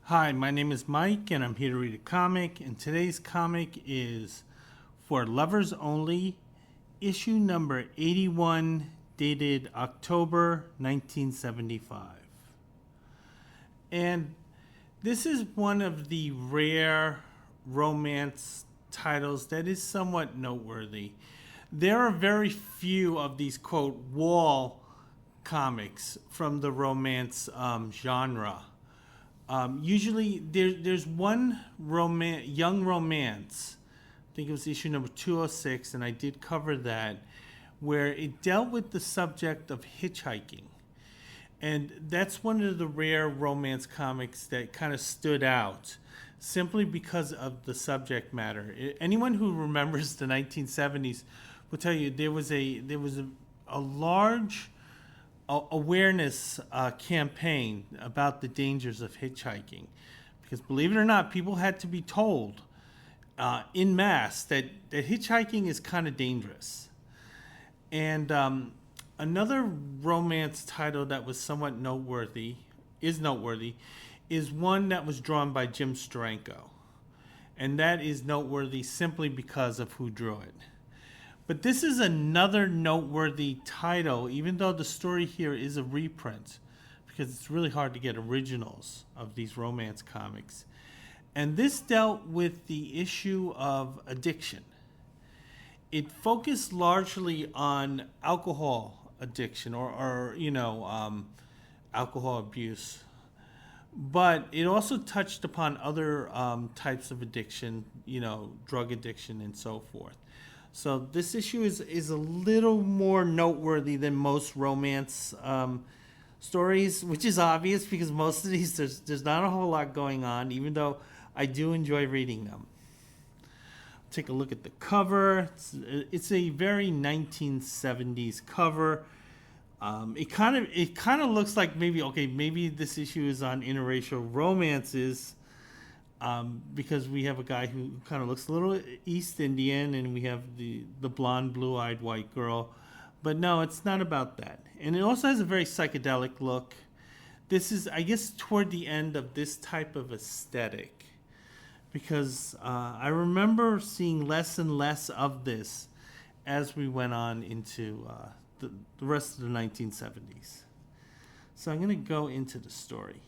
Hi, my name is Mike, and I'm here to read a comic. And today's comic is For Lovers Only, issue number 81, dated October 1975. And this is one of the rare romance titles that is somewhat noteworthy. There are very few of these, quote, wall comics from the romance genre. Usually there's one young romance, I think it was issue number 206, and I did cover that, where it dealt with the subject of hitchhiking. And that's one of the rare romance comics that kind of stood out simply because of the subject matter. Anyone who remembers the 1970s will tell you there was a large awareness campaign about the dangers of hitchhiking, because believe it or not, people had to be told in mass that hitchhiking is kind of dangerous. And another romance title that was somewhat noteworthy is one that was drawn by Jim Steranko, and that is noteworthy simply because of who drew it. But this is another noteworthy title, even though the story here is a reprint, because it's really hard to get originals of these romance comics. And this dealt with the issue of addiction. It focused largely on alcohol addiction or alcohol abuse. But it also touched upon other types of addiction, drug addiction and so forth. So this issue is a little more noteworthy than most romance stories, which is obvious because most of these, there's not a whole lot going on, even though I do enjoy reading them. Take a look at the cover. It's a very 1970s cover. It kind of looks like maybe this issue is on interracial romances. Because we have a guy who kind of looks a little East Indian, and we have the blonde, blue-eyed white girl. But no, it's not about that. And it also has a very psychedelic look. This is, I guess, toward the end of this type of aesthetic, because I remember seeing less and less of this as we went on into the rest of the 1970s. So I'm going to go into the story.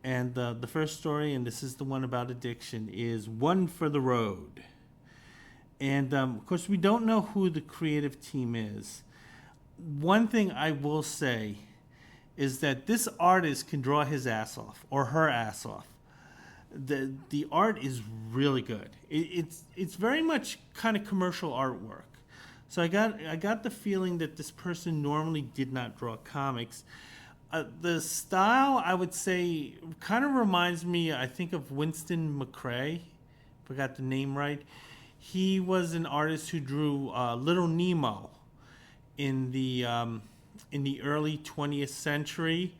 And the first story, and this is the one about addiction, is One for the Road. And, of course, we don't know who the creative team is. One thing I will say is that this artist can draw his ass off, or her ass off. The art is really good. It's very much kind of commercial artwork. So I got the feeling that this person normally did not draw comics. The style, I would say, kind of reminds me, I think, of Winston McCrae. If I got the name right. He was an artist who drew Little Nemo in the early 20th century,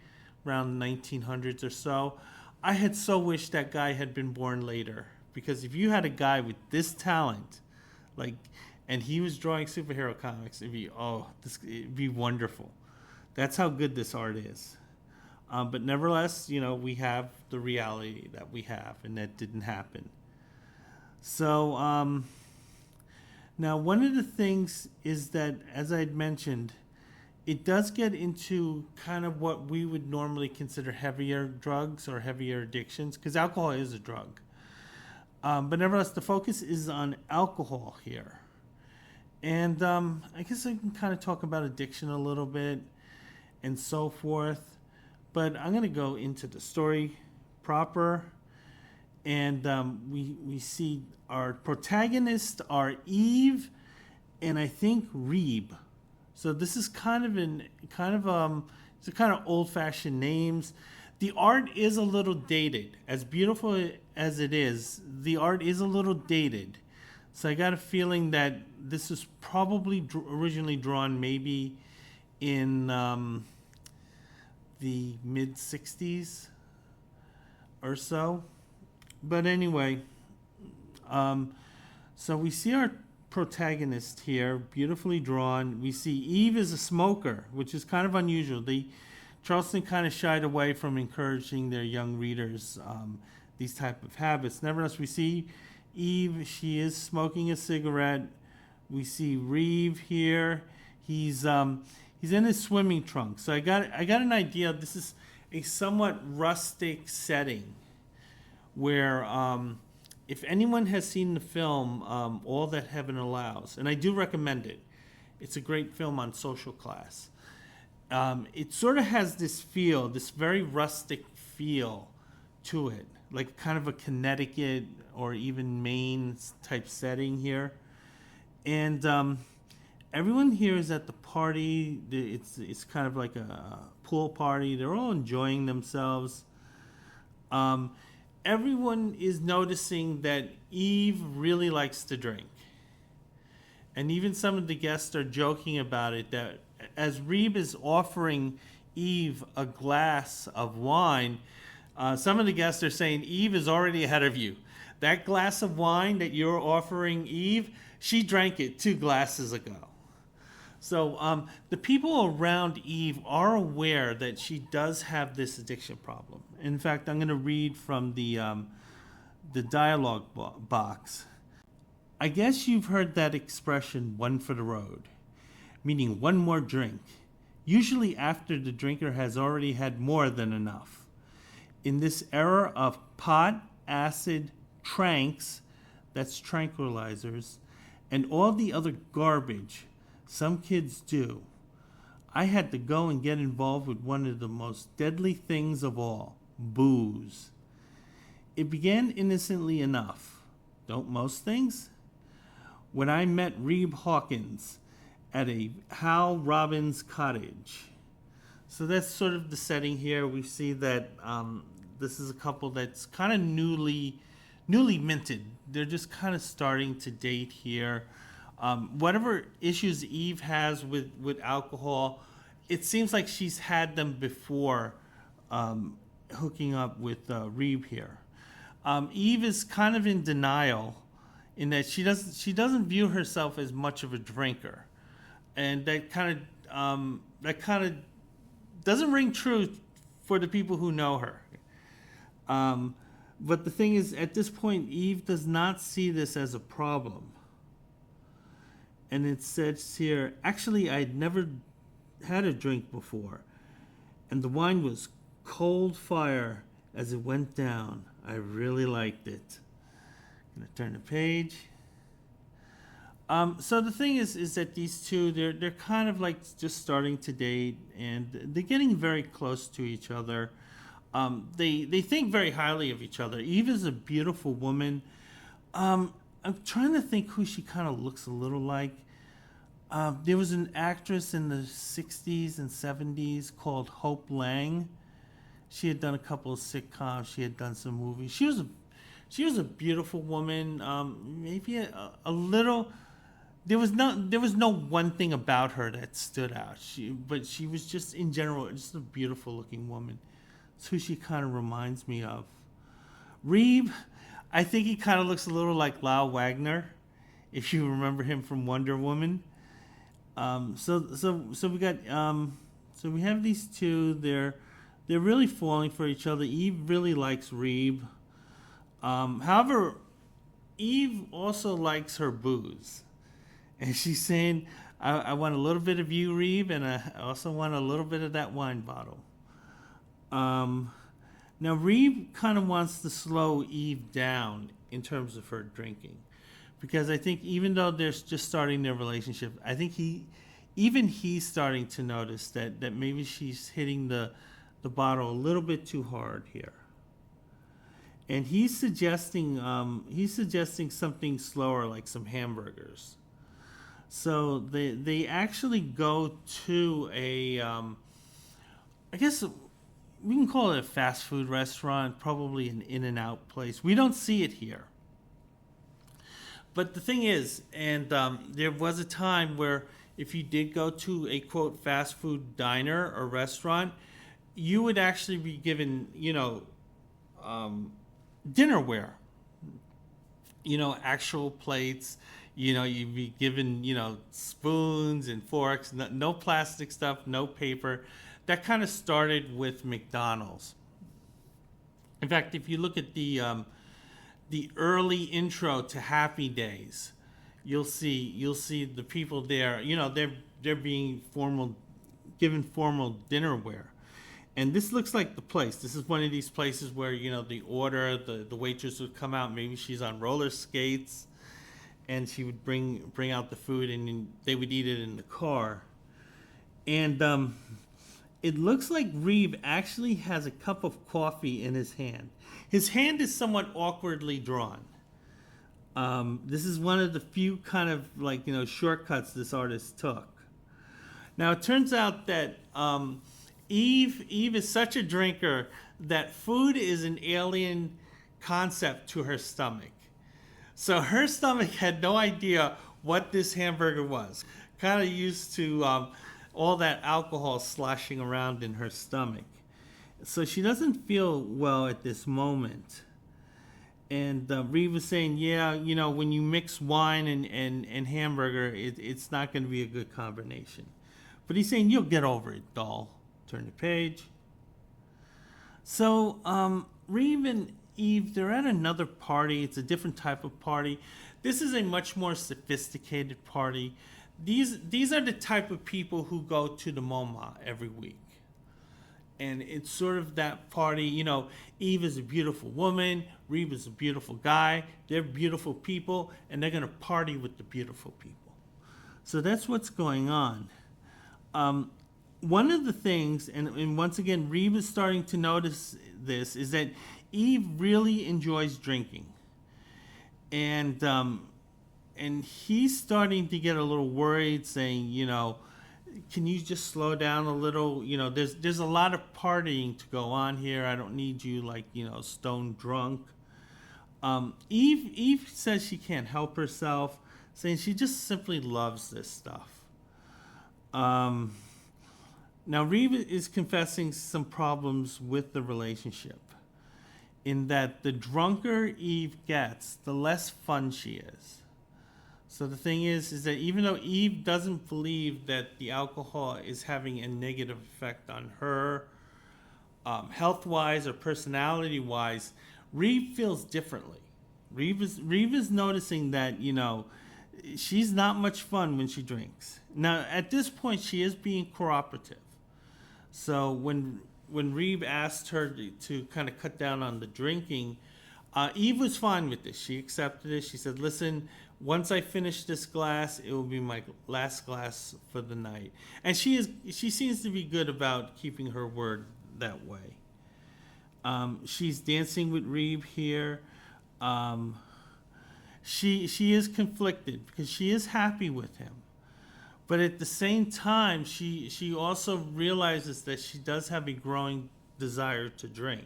around 1900s or so. I had so wished that guy had been born later, because if you had a guy with this talent, and he was drawing superhero comics, it'd be wonderful. That's how good this art is. But nevertheless, we have the reality that we have, and that didn't happen. So now one of the things is that, as I had mentioned, it does get into kind of what we would normally consider heavier drugs or heavier addictions, because alcohol is a drug. But nevertheless, the focus is on alcohol here. And I guess I can kind of talk about addiction a little bit and so forth. But I'm going to go into the story proper. And we see our protagonists are Eve and I think Reeb. So this is kind of old-fashioned names. The art is a little dated. As beautiful as it is, the art is a little dated. So I got a feeling that this was probably originally drawn maybe in the mid-60s or so. But anyway, so we see our protagonist here, beautifully drawn. We see Eve is a smoker, which is kind of unusual. Charleston kind of shied away from encouraging their young readers these type of habits. Nevertheless, we see Eve, she is smoking a cigarette. We see Reeve here. He's in his swimming trunks. So I got an idea. This is a somewhat rustic setting where if anyone has seen the film All That Heaven Allows, and I do recommend it. It's a great film on social class. It sort of has this feel, this very rustic feel to it, like kind of a Connecticut or even Maine type setting here. And everyone here is at the party. It's kind of like a pool party. They're all enjoying themselves. Everyone is noticing that Eve really likes to drink. And even some of the guests are joking about it, that as Reeve is offering Eve a glass of wine, some of the guests are saying, Eve is already ahead of you. That glass of wine that you're offering Eve, she drank it 2 glasses ago. So the people around Eve are aware that she does have this addiction problem. In fact, I'm going to read from the dialogue box. I guess you've heard that expression, one for the road, meaning one more drink, usually after the drinker has already had more than enough. In this era of pot, acid, tranks, that's tranquilizers, and all the other garbage some kids do, I had to go and get involved with one of the most deadly things of all, booze. It began innocently enough. Don't most things? When I met Reeve Hawkins at a Hal Robbins cottage. So that's sort of the setting here. We see that this is a couple that's kind of newly minted. They're just kind of starting to date here. Whatever issues Eve has with alcohol, it seems like she's had them before hooking up with Reeve here. Eve is kind of in denial in that she doesn't view herself as much of a drinker, and that kind of doesn't ring true for the people who know her. But the thing is, at this point, Eve does not see this as a problem. And it says here, actually, I'd never had a drink before, and the wine was cold fire as it went down. I really liked it. I'm gonna turn the page. So the thing is that these two, they're kind of like just starting to date, and they're getting very close to each other. They think very highly of each other. Eve is a beautiful woman. I'm trying to think who she kind of looks a little like. There was an actress in the 60s and 70s called Hope Lang. She had done a couple of sitcoms. She had done some movies. She was a beautiful woman. Maybe a little. There was no one thing about her that stood out. But she was just in general just a beautiful looking woman. That's who she kind of reminds me of. Reeve, I think he kind of looks a little like Lyle Wagner, if you remember him from Wonder Woman. So we got so we have these two. They're really falling for each other. Eve really likes Reeve. However, Eve also likes her booze, and she's saying, "I want a little bit of you, Reeve, and I also want a little bit of that wine bottle." Now Reeve kind of wants to slow Eve down in terms of her drinking, because I think even though they're just starting their relationship, I think he's starting to notice that maybe she's hitting the bottle a little bit too hard here. And he's suggesting something slower, like some hamburgers. So they actually go to a I guess we can call it a fast food restaurant, probably an In-N-Out place. We don't see it here. But the thing is, and there was a time where if you did go to a, quote, fast food diner or restaurant, you would actually be given, dinnerware, actual plates. You'd be given, spoons and forks, no plastic stuff, no paper. that kind of started with McDonald's. In fact, if you look at the early intro to Happy Days, you'll see the people there. You know, they're being given formal dinnerware, and this looks like the place. This is one of these places where, you know, the waitress would come out. Maybe she's on roller skates, and she would bring out the food, and they would eat it in the car. And it looks like Reeve actually has a cup of coffee in his hand. His hand is somewhat awkwardly drawn. This is one of the few kind of, like, you know, shortcuts this artist took. Now, it turns out that Eve is such a drinker that food is an alien concept to her stomach. So her stomach had no idea what this hamburger was. Kind of used to all that alcohol sloshing around in her stomach. So she doesn't feel well at this moment. And Reeve was saying, yeah, you know, when you mix wine and hamburger, it's not going to be a good combination. But he's saying, you'll get over it, doll. Turn the page. So Reeve and Eve, they're at another party. It's a different type of party. This is a much more sophisticated party. These are the type of people who go to the MoMA every week. And it's sort of that party, you know, Eve is a beautiful woman, Reeve is a beautiful guy, they're beautiful people, and they're going to party with the beautiful people. So that's what's going on. One of the things, and once again, Reeve is starting to notice this, is that Eve really enjoys drinking. And he's starting to get a little worried, saying, you know, can you just slow down a little? You know, there's a lot of partying to go on here. I don't need you, like, you know, stone drunk. Eve says she can't help herself, saying she just simply loves this stuff. Now Reeve is confessing some problems with the relationship, in that the drunker Eve gets, the less fun she is. So the thing is that even though Eve doesn't believe that the alcohol is having a negative effect on her, health-wise or personality-wise, Reeve feels differently. Reeve is noticing that, you know, she's not much fun when she drinks. Now, at this point, she is being cooperative. So when Reeve asked her to kind of cut down on the drinking, Eve was fine with this. She accepted it. She said, listen, once I finish this glass, it will be my last glass for the night. And she seems to be good about keeping her word that way. She's dancing with Reeve here. She is conflicted because she is happy with him. But at the same time, she also realizes that she does have a growing desire to drink.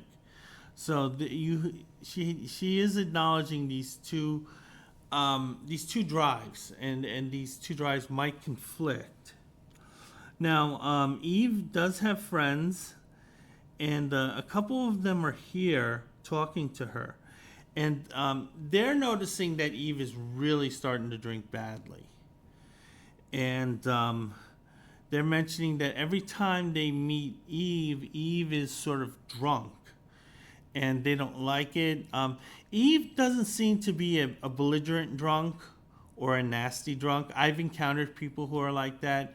So she is acknowledging these two drives, and these two drives might conflict. Now, Eve does have friends, and a couple of them are here talking to her. And they're noticing that Eve is really starting to drink badly. And they're mentioning that every time they meet Eve is sort of drunk. And they don't like it. Eve doesn't seem to be a belligerent drunk or a nasty drunk. I've encountered people who are like that.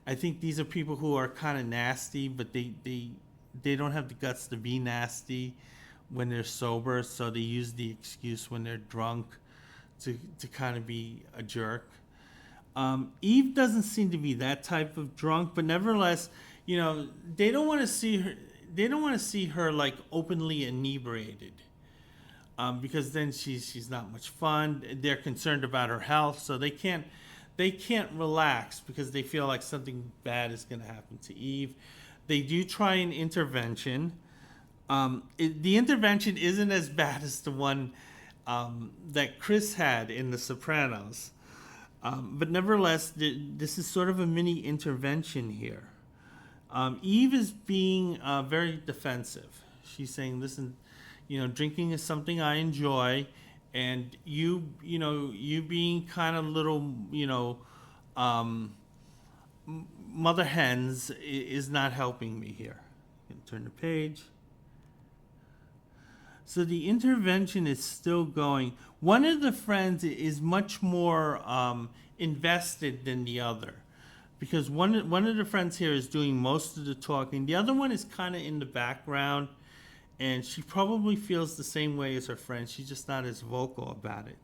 I think these are people who are kind of nasty, but they don't have the guts to be nasty when they're sober, so they use the excuse when they're drunk to kind of be a jerk. Eve doesn't seem to be that type of drunk, but nevertheless, you know, they don't want to see her. They don't want to see her like openly inebriated, because then she's not much fun. They're concerned about her health, so they can't relax because they feel like something bad is going to happen to Eve. They do try an intervention. The intervention isn't as bad as the one that Chris had in The Sopranos, but nevertheless, this is sort of a mini intervention here. Eve is being very defensive. She's saying, listen, you know, drinking is something I enjoy, and you being kind of little, you know, Mother Hens is not helping me here. Turn the page. So the intervention is still going. One of the friends is much more invested than the other, because one of the friends here is doing most of the talking. The other one is kind of in the background, and she probably feels the same way as her friend. She's just not as vocal about it.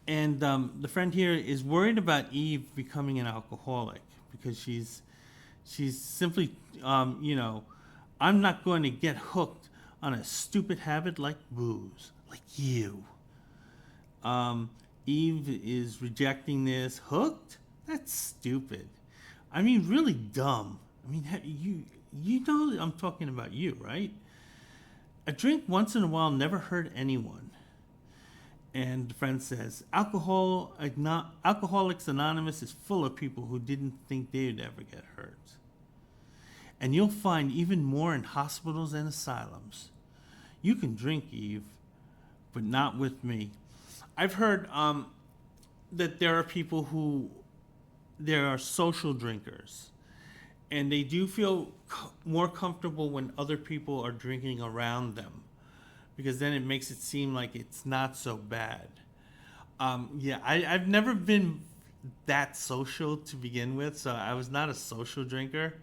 And the friend here is worried about Eve becoming an alcoholic, because she's simply, I'm not going to get hooked on a stupid habit like booze, like you. Eve is rejecting this. Hooked? That's stupid. I mean, really dumb. I mean, you know I'm talking about you, right? A drink once in a while never hurt anyone. And the friend says, Alcoholics Anonymous is full of people who didn't think they'd ever get hurt. And you'll find even more in hospitals and asylums. You can drink, Eve, but not with me. I've heard that there are people who, there are social drinkers, and they do feel more comfortable when other people are drinking around them, because then it makes it seem like it's not so bad. I've never been that social to begin with, so I was not a social drinker.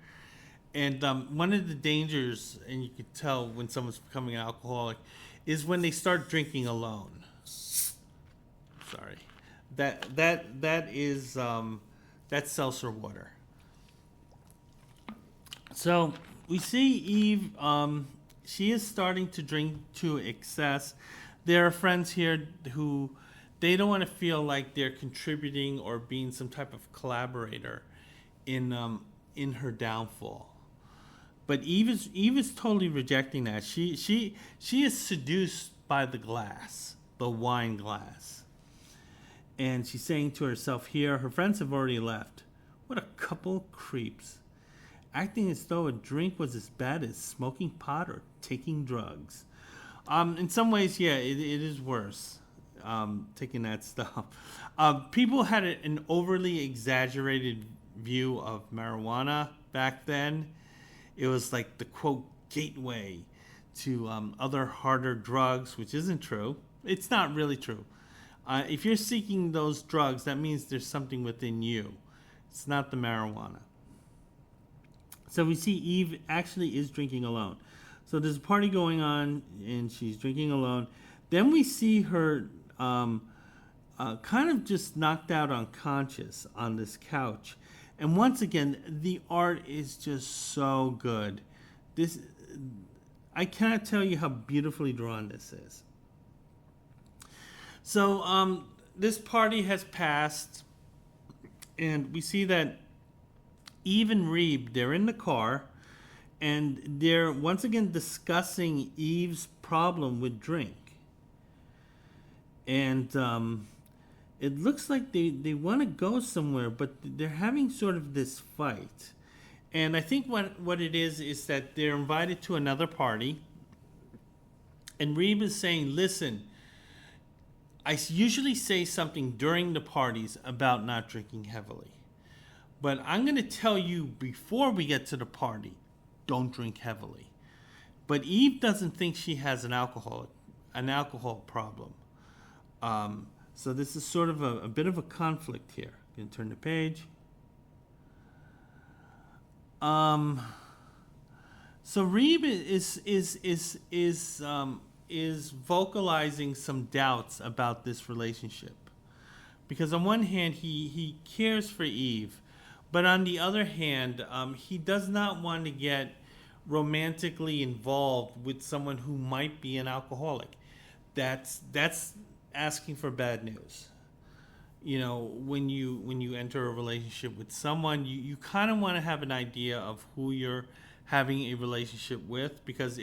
And one of the dangers, and you could tell when someone's becoming an alcoholic, is when they start drinking alone. Sorry, that is that's seltzer water. So we see Eve. She is starting to drink to excess. There are friends here who they don't want to feel like they're contributing or being some type of collaborator in her downfall. But Eve is totally rejecting that. She is seduced by the glass, the wine glass. And she's saying to herself here, her friends have already left. What a couple of creeps. Acting as though a drink was as bad as smoking pot or taking drugs. In some ways, yeah, it is worse, taking that stuff. People had an overly exaggerated view of marijuana back then. It was like the, quote, gateway to other harder drugs, which isn't true. It's not really true. If you're seeking those drugs, that means there's something within you. It's not the marijuana. So we see Eve actually is drinking alone. So there's a party going on, and she's drinking alone. Then we see her kind of just knocked out unconscious on this couch. And once again, the art is just so good. I cannot tell you how beautifully drawn this is. So this party has passed, and we see that Eve and Reeb, they're in the car, and they're once again discussing Eve's problem with drink. And it looks like they want to go somewhere, but they're having sort of this fight. And I think what it is that they're invited to another party, and Reeb is saying, listen, I usually say something during the parties about not drinking heavily. But I'm going to tell you before we get to the party, don't drink heavily. But Eve doesn't think she has an alcohol problem. So this is sort of a bit of a conflict here. You can turn the page. So Reeb is vocalizing some doubts about this relationship, because on one hand he cares for Eve, but on the other hand he does not want to get romantically involved with someone who might be an alcoholic. That's asking for bad news. You know, when you enter a relationship with someone, you kind of want to have an idea of who you're having a relationship with, because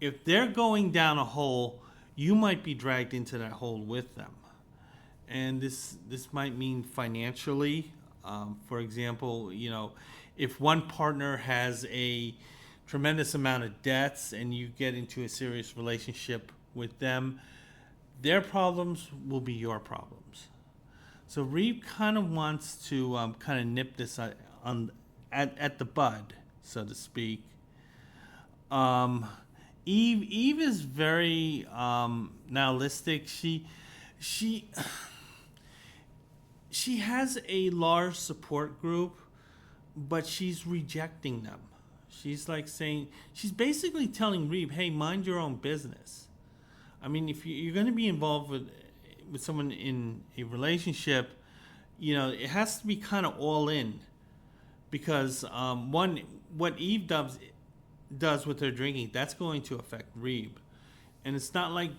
if they're going down a hole, you might be dragged into that hole with them. And this might mean financially. For example, you know, if one partner has a tremendous amount of debts and you get into a serious relationship with them, their problems will be your problems. So Reeve kind of wants to kind of nip this at the bud, so to speak. Um, Eve is very nihilistic. She she has a large support group, but she's rejecting them. She's like saying, she's basically telling Reeve, "Hey, mind your own business." I mean, if you're going to be involved with someone in a relationship, it has to be kind of all in, because one, what Eve does with her drinking, that's going to affect Reeve, and it's not like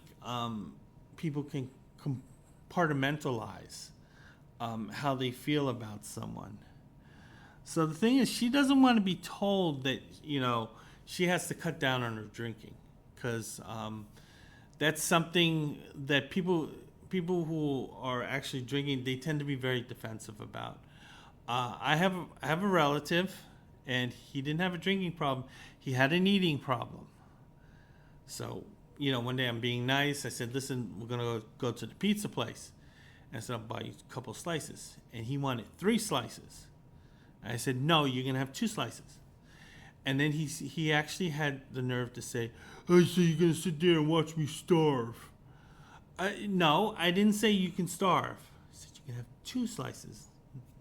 people can compartmentalize how they feel about someone. So the thing is, she doesn't want to be told that she has to cut down on her drinking, because that's something that people who are actually drinking, they tend to be very defensive about. I have a relative, and he didn't have a drinking problem. He had an eating problem. So one day I'm being nice. I said, "Listen, we're gonna go to the pizza place." And I said, "I'll buy you a couple slices." And he wanted 3 slices. I said, "No, you're gonna have 2 slices." And then he actually had the nerve to say, "Oh, so you're gonna sit there and watch me starve?" No, I didn't say you can starve. I said you can have 2 slices,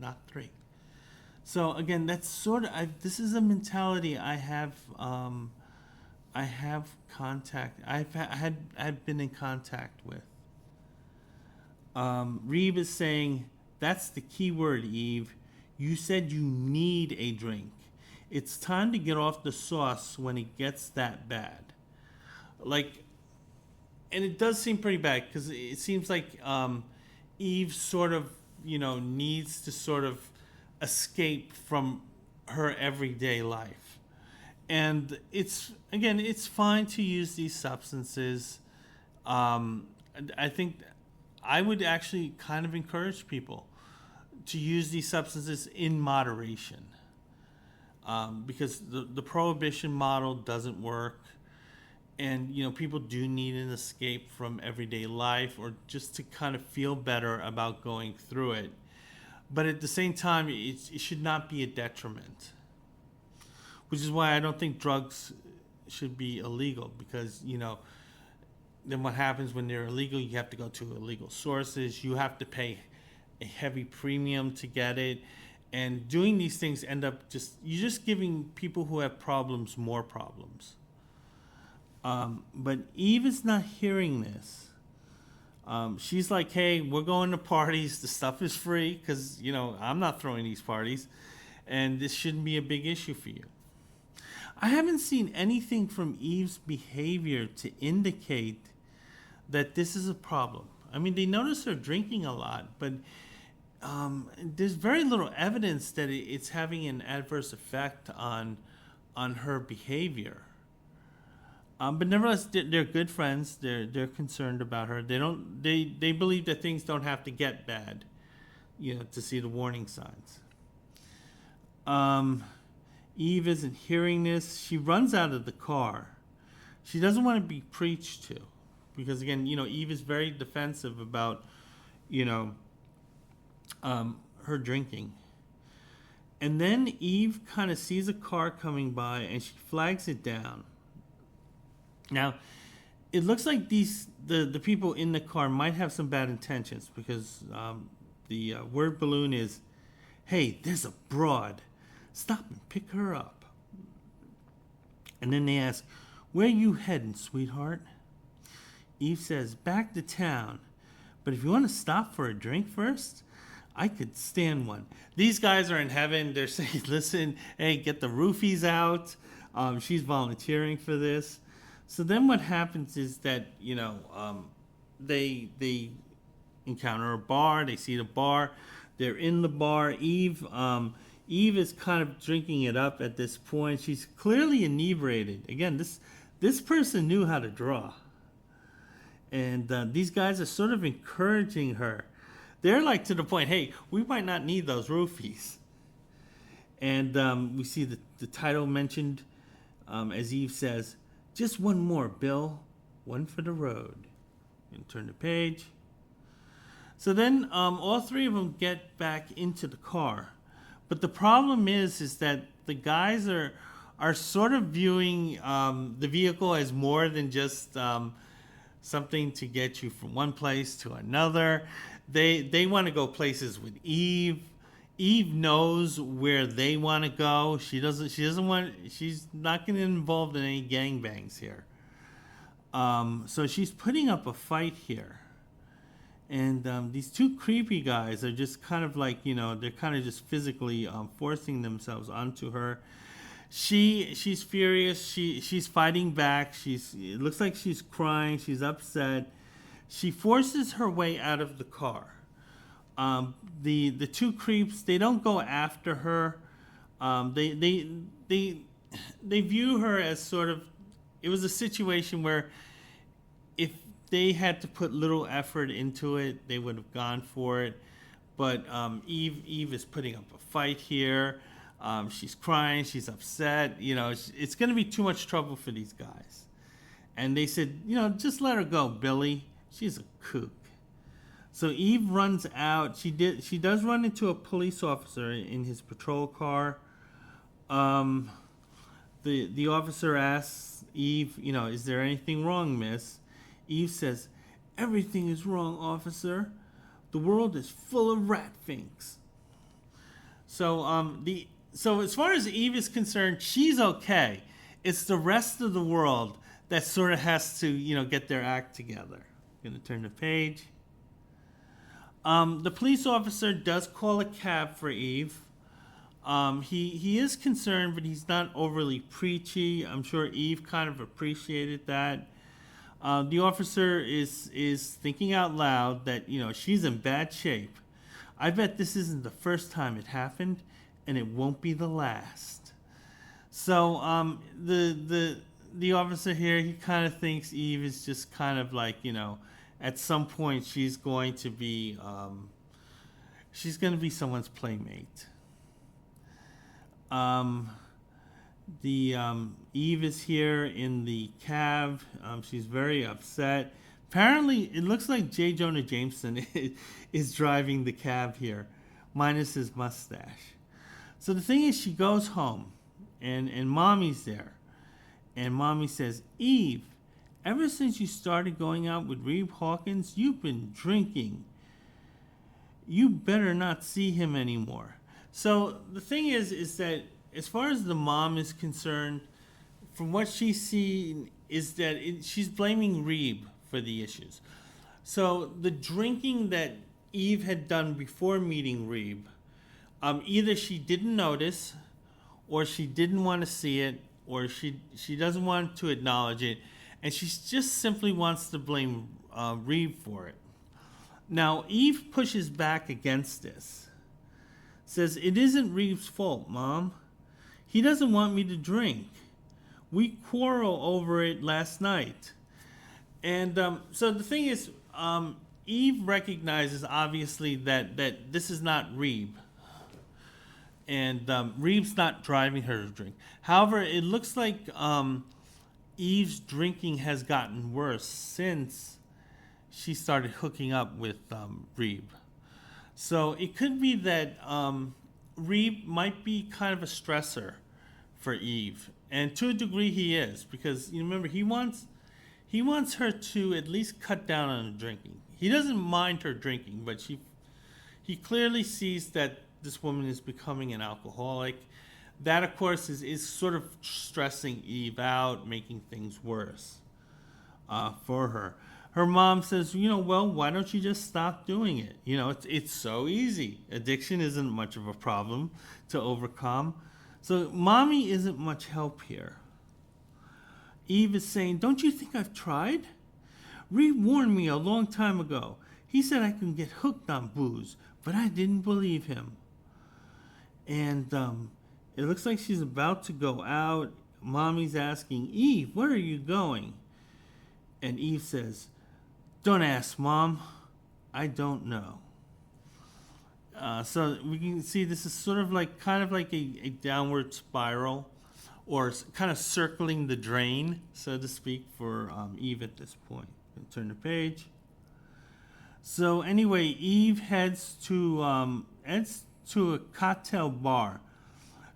not 3. So again, that's sort of this is a mentality I have. I have contact. I've been in contact with. Reeve is saying, "That's the key word, Eve. You said you need a drink. It's time to get off the sauce when it gets that bad." Like, and it does seem pretty bad, because it seems like Eve sort of, needs to sort of escape from her everyday life. And it's fine to use these substances. I think I would actually kind of encourage people to use these substances in moderation, because the prohibition model doesn't work, and people do need an escape from everyday life, or just to kind of feel better about going through it. But at the same time, it should not be a detriment, which is why I don't think drugs should be illegal, because then what happens when they're illegal? You have to go to illegal sources. You have to pay a heavy premium to get it, and doing these things end up you're just giving people who have problems more problems. But Eve is not hearing this. She's like, "Hey, we're going to parties. The stuff is free, because I'm not throwing these parties, and this shouldn't be a big issue for you." I haven't seen anything from Eve's behavior to indicate that this is a problem. I mean, they notice her drinking a lot, but there's very little evidence that it's having an adverse effect on her behavior. But nevertheless, they're good friends. They're concerned about her. They believe that things don't have to get bad, to see the warning signs. Eve isn't hearing this. She runs out of the car. She doesn't want to be preached to, because again, Eve is very defensive about, her drinking. And then Eve kind of sees a car coming by, and she flags it down. Now, it looks like the people in the car might have some bad intentions, because the word balloon is, "Hey, there's a broad. Stop and pick her up." And then they ask, "Where you heading, sweetheart?" Eve says, "Back to town. But if you want to stop for a drink first, I could stand one." These guys are in heaven. They're saying, "Listen, hey, get the roofies out." She's volunteering for this. So then what happens is that, they encounter a bar. They see the bar. They're in the bar. Eve is kind of drinking it up at this point. She's clearly inebriated. Again, this person knew how to draw. And these guys are sort of encouraging her. They're like to the point, "Hey, we might not need those roofies." And we see the title mentioned, as Eve says, "Just one more, Bill. One for the road." And turn the page. So then all three of them get back into the car. But the problem is that the guys are sort of viewing the vehicle as more than just something to get you from one place to another. They want to go places with Eve. Eve knows where they want to go. She doesn't want. She's not getting involved in any gangbangs here. So she's putting up a fight here. And these two creepy guys are just kind of like, they're kind of just physically forcing themselves onto her. She's furious. She's fighting back. It looks like she's crying. She's upset. She forces her way out of the car. The two creeps, they don't go after her. They view her as sort of, it was a situation where if they had to put little effort into it, they would have gone for it. But Eve is putting up a fight here. She's crying. She's upset. It's going to be too much trouble for these guys. And they said, just let her go, Billy. She's a kook. So Eve runs out. She does run into a police officer in his patrol car. The officer asks Eve, is there anything wrong, miss? Eve says, everything is wrong, officer. The world is full of rat finks. So so as far as Eve is concerned, she's okay. It's the rest of the world that sort of has to, get their act together. I'm going to turn the page. The police officer does call a cab for Eve. He is concerned, but he's not overly preachy. I'm sure Eve kind of appreciated that. The officer is thinking out loud that, she's in bad shape. I bet this isn't the first time it happened, and it won't be the last. So the officer here, he kind of thinks Eve is just kind of like, at some point she's going to be someone's playmate. Eve is here in the cab. She's very upset. Apparently, it looks like J. Jonah Jameson is driving the cab here, minus his mustache. So the thing is, she goes home, and Mommy's there. And Mommy says, Eve, ever since you started going out with Reeve Hawkins, you've been drinking. You better not see him anymore. So the thing is that as far as the mom is concerned, from what she's seen, is that she's blaming Reeve for the issues. So the drinking that Eve had done before meeting Reeve, either she didn't notice, or she didn't want to see it, or she doesn't want to acknowledge it, and she just simply wants to blame Reeve for it. Now, Eve pushes back against this. Says, it isn't Reeve's fault, Mom. He doesn't want me to drink. We quarreled over it last night. And so the thing is, Eve recognizes, obviously, that this is not Reeve. And Reeve's not driving her to drink. However, it looks like Eve's drinking has gotten worse since she started hooking up with Reeve. So it could be that Reeve might be kind of a stressor for Eve. And to a degree he is, because you remember he wants her to at least cut down on the drinking. He doesn't mind her drinking, but he clearly sees that this woman is becoming an alcoholic. That, of course, is sort of stressing Eve out, making things worse for her. Her mom says, well, why don't you just stop doing it? It's so easy. Addiction isn't much of a problem to overcome. So Mommy isn't much help here. Eve is saying, don't you think I've tried? Reeve warned me a long time ago. He said I can get hooked on booze, but I didn't believe him. And it looks like she's about to go out. Mommy's asking, Eve, where are you going? And Eve says, don't ask, Mom. I don't know. So we can see this is sort of kind of like a downward spiral, or kind of circling the drain, so to speak, for Eve at this point. Turn the page. So anyway, Eve heads to a cocktail bar.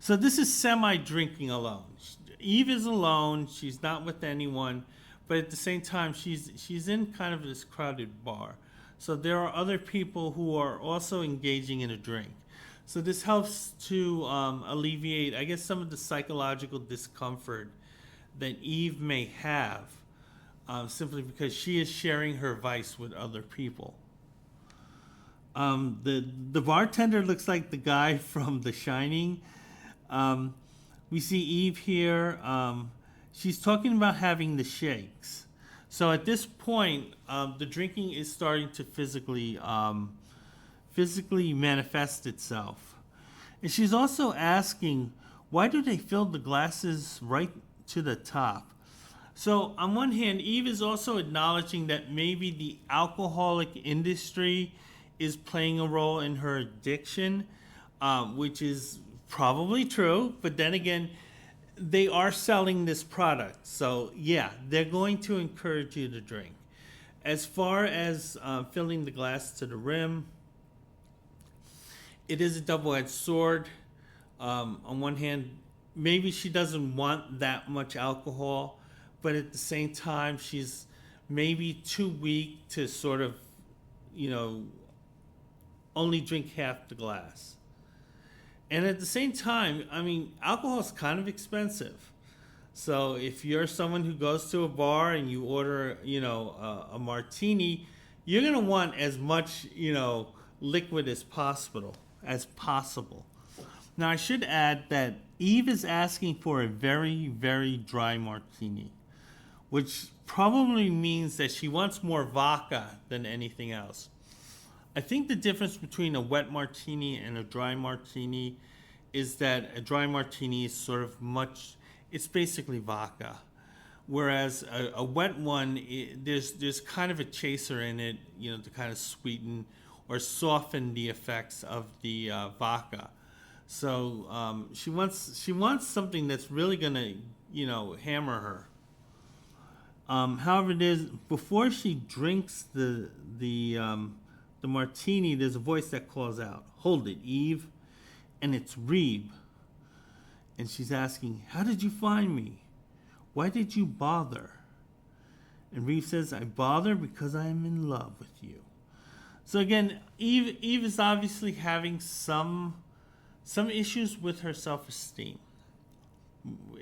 So this is semi-drinking alone. Eve is alone. She's not with anyone, but at the same time, she's in kind of this crowded bar. So there are other people who are also engaging in a drink. So this helps to alleviate, I guess, some of the psychological discomfort that Eve may have, simply because she is sharing her vice with other people. The bartender looks like the guy from The Shining. We see Eve here. She's talking about having the shakes. So at this point, the drinking is starting to physically manifest itself. And she's also asking, why do they fill the glasses right to the top? So on one hand, Eve is also acknowledging that maybe the alcoholic industry is playing a role in her addiction, which is probably true. But then again, they are selling this product. So yeah, they're going to encourage you to drink. As far as filling the glass to the rim, it is a double-edged sword. On one hand, maybe she doesn't want that much alcohol, but at the same time, she's maybe too weak to sort of, only drink half the glass. And at the same time, I mean, alcohol is kind of expensive. So if you're someone who goes to a bar and you order, a martini, you're going to want as much, liquid as possible. Now, I should add that Eve is asking for a very, very dry martini, which probably means that she wants more vodka than anything else. I think the difference between a wet martini and a dry martini is that a dry martini is it's basically vodka. Whereas a wet one, there's kind of a chaser in it, to kind of sweeten or soften the effects of the vodka. So she wants something that's really gonna, hammer her. However, before she drinks the martini, there's a voice that calls out, "Hold it, Eve," and it's Reeb. And she's asking, "How did you find me? Why did you bother?" And Reeb says, "I bother because I am in love with you." So again, Eve is obviously having some issues with her self-esteem.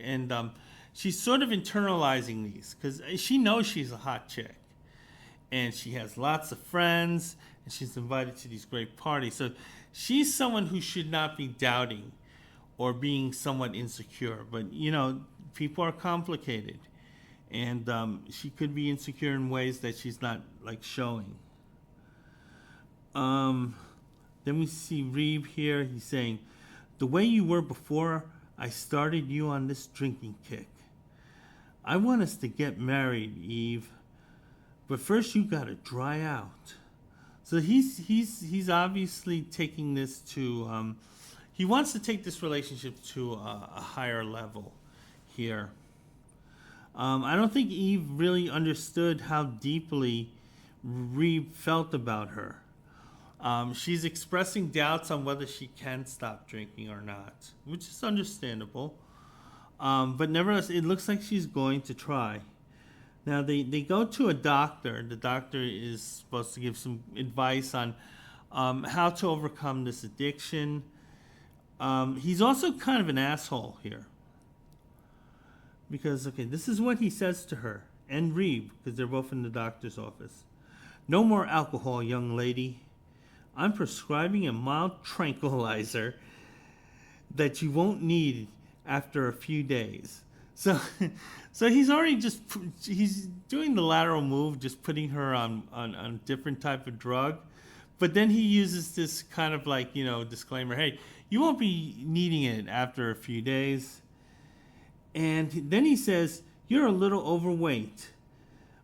And she's sort of internalizing these because she knows she's a hot chick. And she has lots of friends, and she's invited to these great parties. So she's someone who should not be doubting or being somewhat insecure. But, people are complicated. And she could be insecure in ways that she's not, showing. Then we see Reeb here. He's saying, "The way you were before I started you on this drinking kick. I want us to get married, Eve. But first you gotta dry out." So he's obviously taking this to he wants to take this relationship to a higher level here. I don't think Eve really understood how deeply Reeb felt about her. She's expressing doubts on whether she can stop drinking or not, which is understandable. But nevertheless, it looks like she's going to try. Now, they go to a doctor. The doctor is supposed to give some advice on how to overcome this addiction. He's also kind of an asshole here. Because, this is what he says to her, and Reeb, because they're both in the doctor's office. "No more alcohol, young lady. I'm prescribing a mild tranquilizer that you won't need after a few days." So he's already he's doing the lateral move, just putting her on a different type of drug. But then he uses this kind of disclaimer, "Hey, you won't be needing it after a few days." And then he says, "You're a little overweight,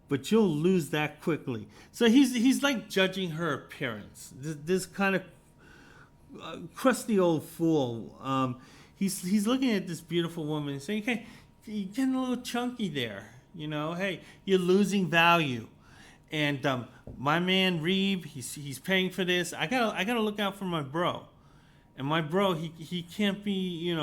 but you'll lose that quickly." So he's judging her appearance. This kind of crusty old fool. He's looking at this beautiful woman and saying, "Hey, you're getting a little chunky there. Hey, you're losing value." And my man Reeve, he's paying for this. I gotta look out for my bro, and my bro he can't be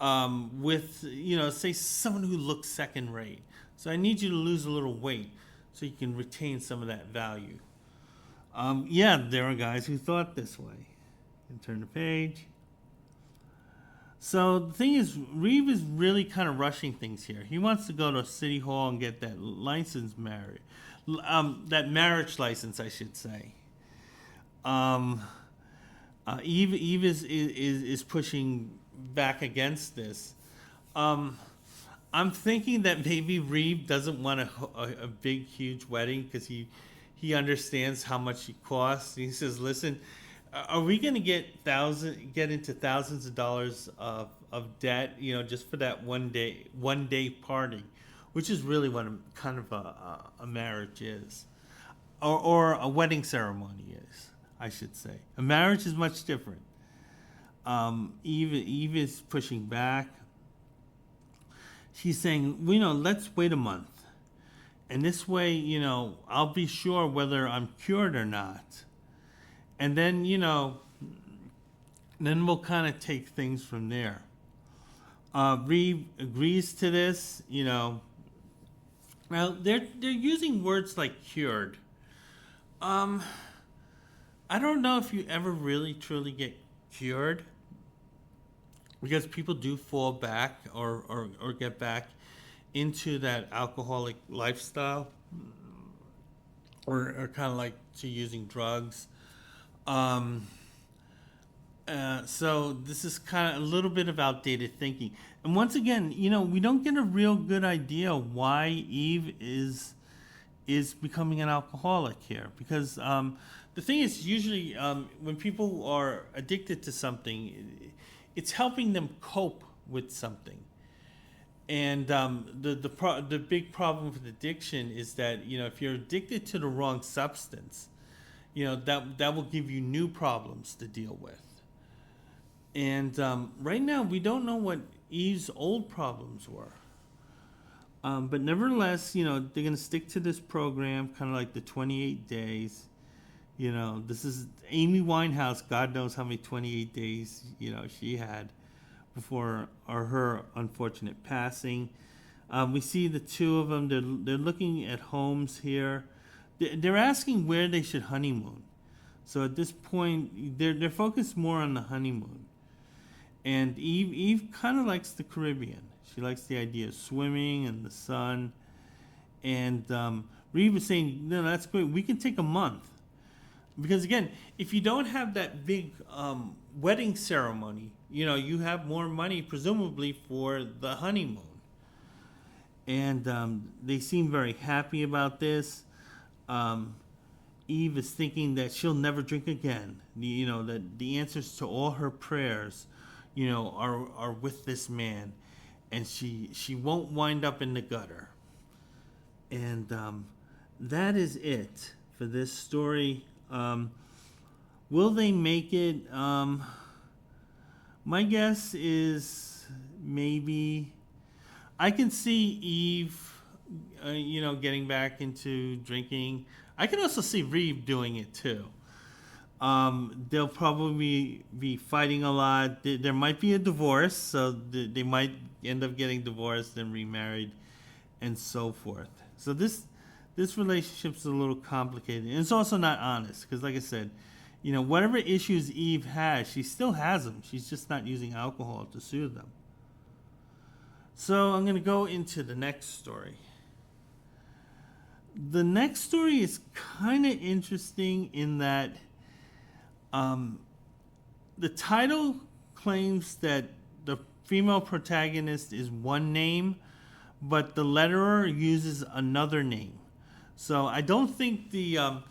with say someone who looks second rate. So I need you to lose a little weight so you can retain some of that value. Yeah, there are guys who thought this way. And turn the page. So the thing is, Reeve is really kind of rushing things here. He wants to go to City Hall and get that that marriage license, I should say. Eve is pushing back against this. I'm thinking that maybe Reeve doesn't want a big, huge wedding because he understands how much it costs. He says, "Listen, are we going to get into thousands of dollars of debt? Just for that one day party, which is really what kind of a marriage is, or a wedding ceremony is, I should say. A marriage is much different." Eve is pushing back. She's saying, let's wait a month. And this way, I'll be sure whether I'm cured or not. And then, then we'll kind of take things from there. Reeve agrees to this, Now, they're using words like cured. I don't know if you ever really, truly get cured. Because people do fall back or get back into that alcoholic lifestyle, or kind of like to using drugs. So this is kind of a little bit of outdated thinking. And once again, we don't get a real good idea why Eve is becoming an alcoholic here. Because the thing is, usually when people are addicted to something, it's helping them cope with something. And the big problem with addiction is that, if you're addicted to the wrong substance, that will give you new problems to deal with. And right now, we don't know what Eve's old problems were. But nevertheless, they're going to stick to this program, kind of like the 28 days. This is Amy Winehouse. God knows how many 28 days, she had before her unfortunate passing. We see the two of them. They're looking at homes here. They're asking where they should honeymoon. So at this point, they're focused more on the honeymoon. And Eve kind of likes the Caribbean. She likes the idea of swimming and the sun. And Reeve is saying, no, that's great. We can take a month. Because again, if you don't have that big wedding ceremony, you have more money presumably for the honeymoon. And they seem very happy about this. Eve is thinking that she'll never drink again. That the answers to all her prayers, are with this man, and she won't wind up in the gutter. And that is it for this story. Will they make it? My guess is maybe. I can see Eve, getting back into drinking. I can also see Reeve doing it too. They'll probably be fighting a lot. There might be a divorce, so they might end up getting divorced and remarried, and so forth. So this relationship's a little complicated, and it's also not honest because, like I said, whatever issues Eve has, she still has them. She's just not using alcohol to soothe them. So I'm going to go into the next story. The next story is kind of interesting in that the title claims that the female protagonist is one name, but the letterer uses another name. So I don't think the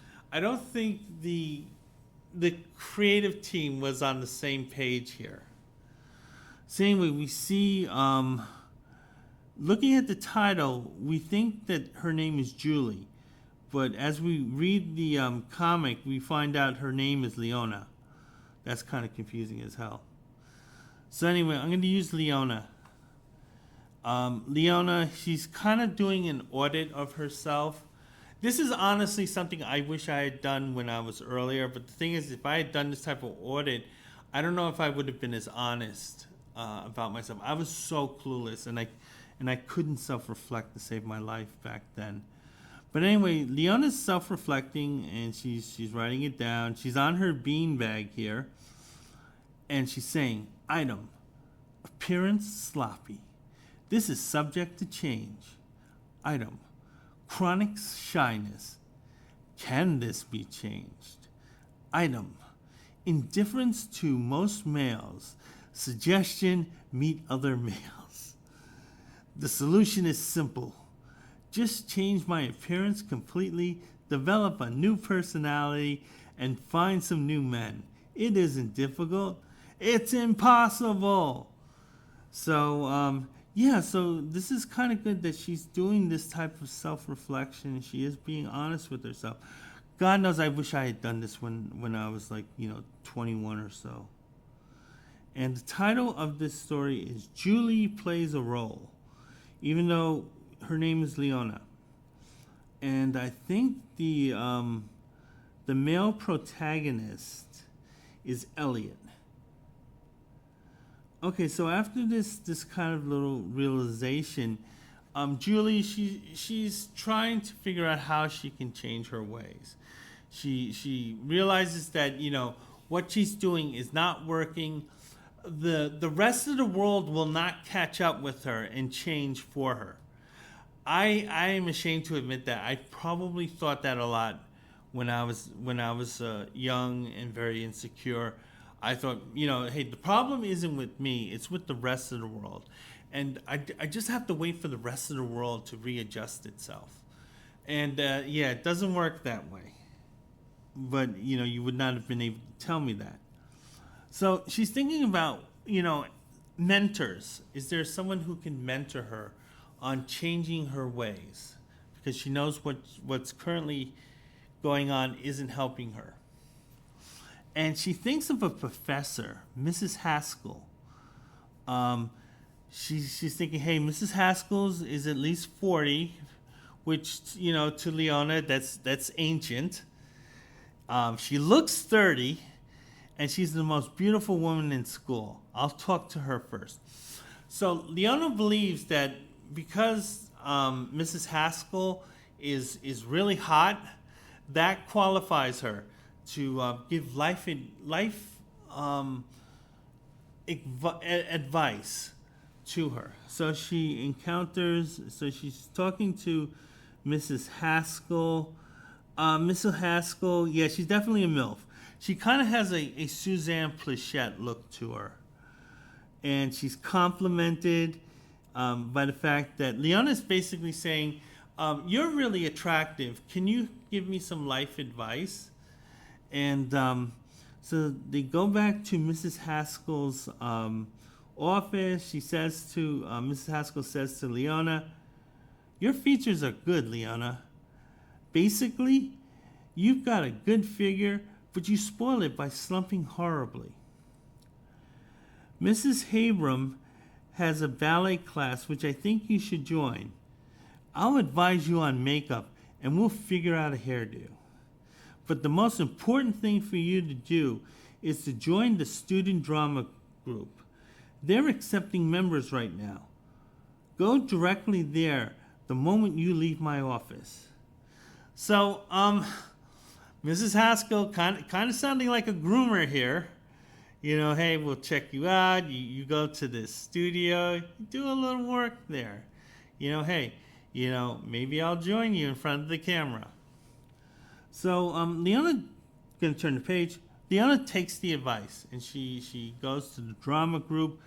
creative team was on the same page here. Same way, we see, looking at the title, we think that her name is Julie. But as we read the comic, we find out her name is Leona. That's kind of confusing as hell. So anyway, I'm going to use Leona. Leona, she's kind of doing an audit of herself. This is honestly something I wish I had done when I was earlier. But the thing is, if I had done this type of audit, I don't know if I would have been as honest about myself. I was so clueless, and I couldn't self-reflect to save my life back then. But anyway, Leona's self-reflecting, and she's writing it down. She's on her beanbag here, and she's saying, "Item: appearance sloppy. This is subject to change. Item: chronic shyness. Can this be changed? Item: indifference to most males. Suggestion: meet other males. The solution is simple. Just change my appearance completely, develop a new personality, and find some new men. It isn't difficult. It's impossible." So, yeah, so this is kind of good that she's doing this type of self-reflection. She is being honest with herself. God knows I wish I had done this when I was like, 21 or so. And the title of this story is Julie Plays a Role, even though her name is Leona. And I think the male protagonist is Elliot. Okay, so after this kind of little realization, Julie, she's trying to figure out how she can change her ways. She realizes that what she's doing is not working. The rest of the world will not catch up with her and change for her. I am ashamed to admit that I probably thought that a lot when I was young and very insecure. I thought, hey, the problem isn't with me, it's with the rest of the world. And I just have to wait for the rest of the world to readjust itself. And yeah, it doesn't work that way. But, you would not have been able to tell me that. So she's thinking about, mentors. Is there someone who can mentor her on changing her ways? Because she knows what's currently going on isn't helping her. And she thinks of a professor, Mrs. Haskell. She's thinking, hey, Mrs. Haskell's is at least 40, which, to Leona, that's ancient. She looks 30, and she's the most beautiful woman in school. I'll talk to her first. So Leona believes that because Mrs. Haskell is really hot, that qualifies her to give life advice to her. So she's talking to Mrs. Haskell. Mrs. Haskell, yeah, she's definitely a MILF. She kind of has a Suzanne Pleshette look to her. And she's complimented by the fact that Leona's basically saying, you're really attractive. Can you give me some life advice? And so they go back to Mrs. Haskell's office. She says to, Mrs. Haskell says to Leona, your features are good, Leona. Basically, you've got a good figure, but you spoil it by slumping horribly. Mrs. Habram has a ballet class, which I think you should join. I'll advise you on makeup, and we'll figure out a hairdo. But the most important thing for you to do is to join the student drama group. They're accepting members right now. Go directly there the moment you leave my office. So, Mrs. Haskell kind of sounding like a groomer here. Hey, we'll check you out. You go to this studio, you do a little work there. Hey, maybe I'll join you in front of the camera. So Leona going to turn the page. Leona takes the advice, and she goes to the drama group.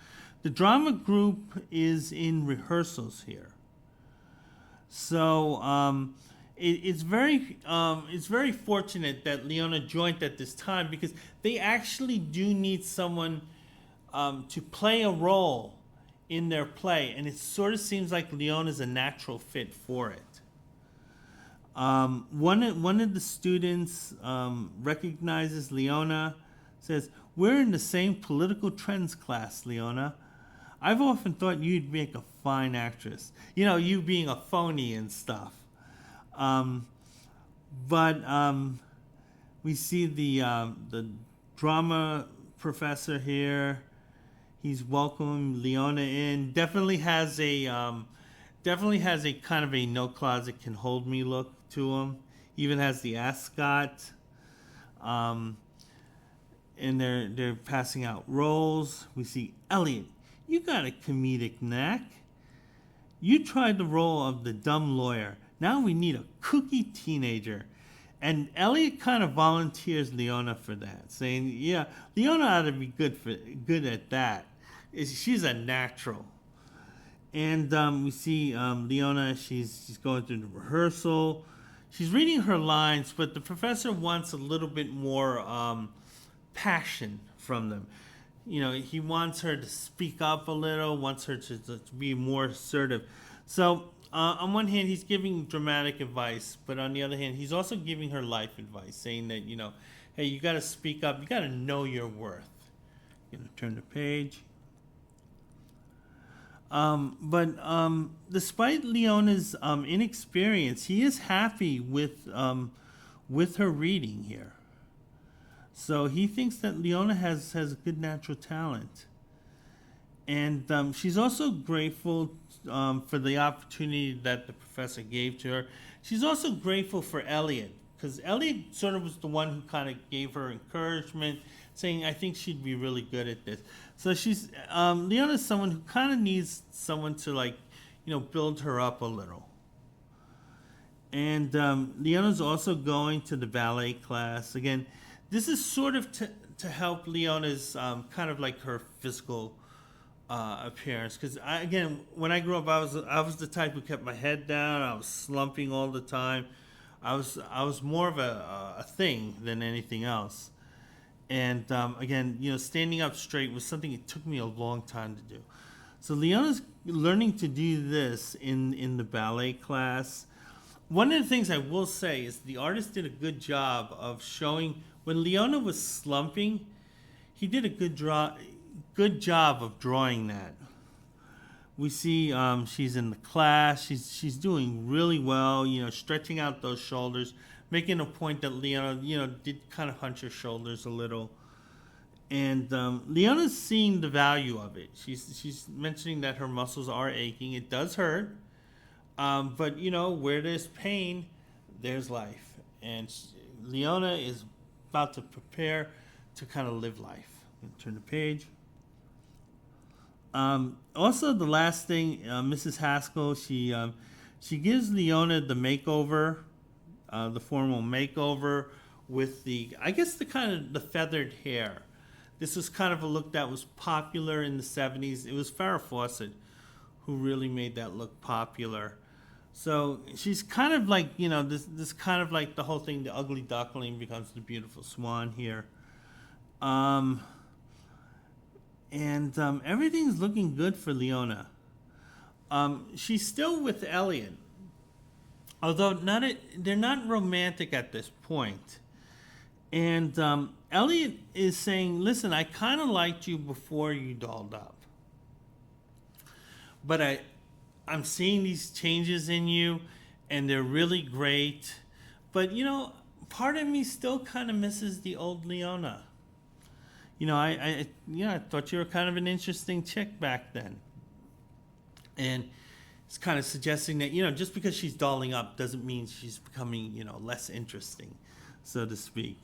The drama group is in rehearsals here. So it's very fortunate that Leona joined at this time, because they actually do need someone to play a role in their play, and it sort of seems like Leona's a natural fit for it. One of the students recognizes Leona, says, we're in the same political trends class, Leona. I've often thought you'd make a fine actress. You being a phony and stuff. But we see the drama professor here. He's welcoming Leona in. Definitely has a kind of a no closet can hold me look to him. Even has the ascot. Um, and they're passing out roles. We see Elliot. You got a comedic knack. You tried the role of the dumb lawyer. Now we need a kooky teenager. And Elliot kind of volunteers Leona for that, saying, "Yeah, Leona ought to be good at that. She's a natural." And we see Leona. She's going through the rehearsal. She's reading her lines, but the professor wants a little bit more passion from them. He wants her to speak up a little, wants her to be more assertive. So, on one hand, he's giving dramatic advice, but on the other hand, he's also giving her life advice, saying that, hey, you got to speak up, you got to know your worth. Turn the page. But despite Leona's inexperience, he is happy with her reading here. So he thinks that Leona has good natural talent. And she's also grateful for the opportunity that the professor gave to her. She's also grateful for Elliot, because Elliot sort of was the one who kind of gave her encouragement, saying, I think she'd be really good at this. So Leona's someone who kind of needs someone to build her up a little. And Leona's also going to the ballet class. Again, this is sort of to help Leona's kind of like her physical appearance. Because again, when I grew up, I was the type who kept my head down. I was slumping all the time. I was more of a thing than anything else. And again, standing up straight was something it took me a long time to do. So Leona's learning to do this in the ballet class. One of the things I will say is the artist did a good job of showing when Leona was slumping. He did a good job of drawing that. We see she's in the class. She's doing really well. Stretching out those shoulders, making a point that Leona, did kind of hunch her shoulders a little. And Leona's seeing the value of it. She's mentioning that her muscles are aching. It does hurt. But, where there's pain, there's life. And Leona is about to prepare to kind of live life. Turn the page. Also, the last thing, Mrs. Haskell, she gives Leona the makeover, the formal makeover with the kind of the feathered hair. This was kind of a look that was popular in the 70s. It was Farrah Fawcett who really made that look popular. So she's kind of like, this kind of like the whole thing, the ugly duckling becomes the beautiful swan here. And everything's looking good for Leona. She's still with Elliot, although they're not romantic at this point. And Elliot is saying, listen, I kind of liked you before you dolled up. But I'm seeing these changes in you, and they're really great. But, part of me still kind of misses the old Leona. I thought you were kind of an interesting chick back then. And it's kind of suggesting that, just because she's dolling up doesn't mean she's becoming, less interesting, so to speak.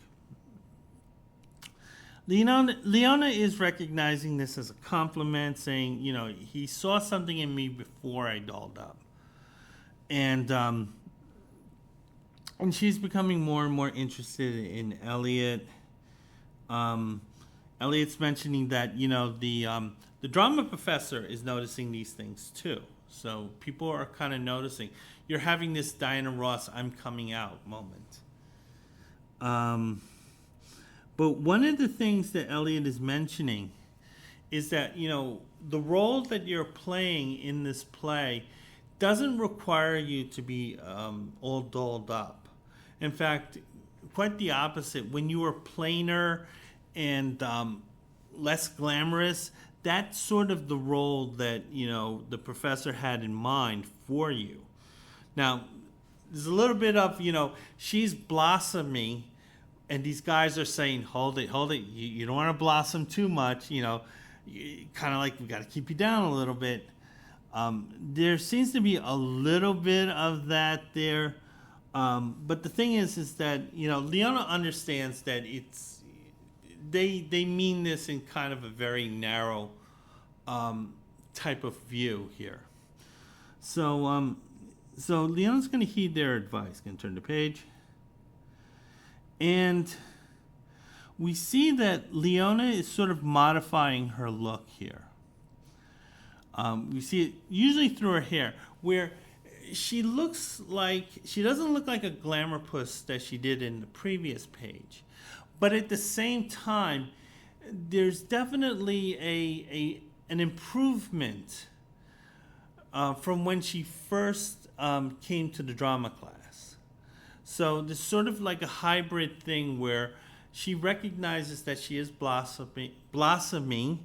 Leona is recognizing this as a compliment, saying, he saw something in me before I dolled up. And she's becoming more and more interested in Elliot. Elliot's mentioning that, the drama professor is noticing these things too. So people are kind of noticing. You're having this Diana Ross, I'm coming out moment. But one of the things that Elliot is mentioning is that, the role that you're playing in this play doesn't require you to be all dolled up. In fact, quite the opposite. When you were plainer and less glamorous, that's sort of the role that, the professor had in mind for you. Now, there's a little bit of, she's blossoming, and these guys are saying, hold it, hold it. You don't want to blossom too much, kind of like we got to keep you down a little bit. There seems to be a little bit of that there. But the thing is that, Leona understands that they mean this in kind of a very narrow type of view here. So Leona's going to heed their advice. Going to turn the page. And we see that Leona is sort of modifying her look here. We see it usually through her hair, where she doesn't look like a glamour puss that she did in the previous page. But at the same time, there's definitely an improvement from when she first came to the drama class. So there's sort of like a hybrid thing where she recognizes that she is blossoming,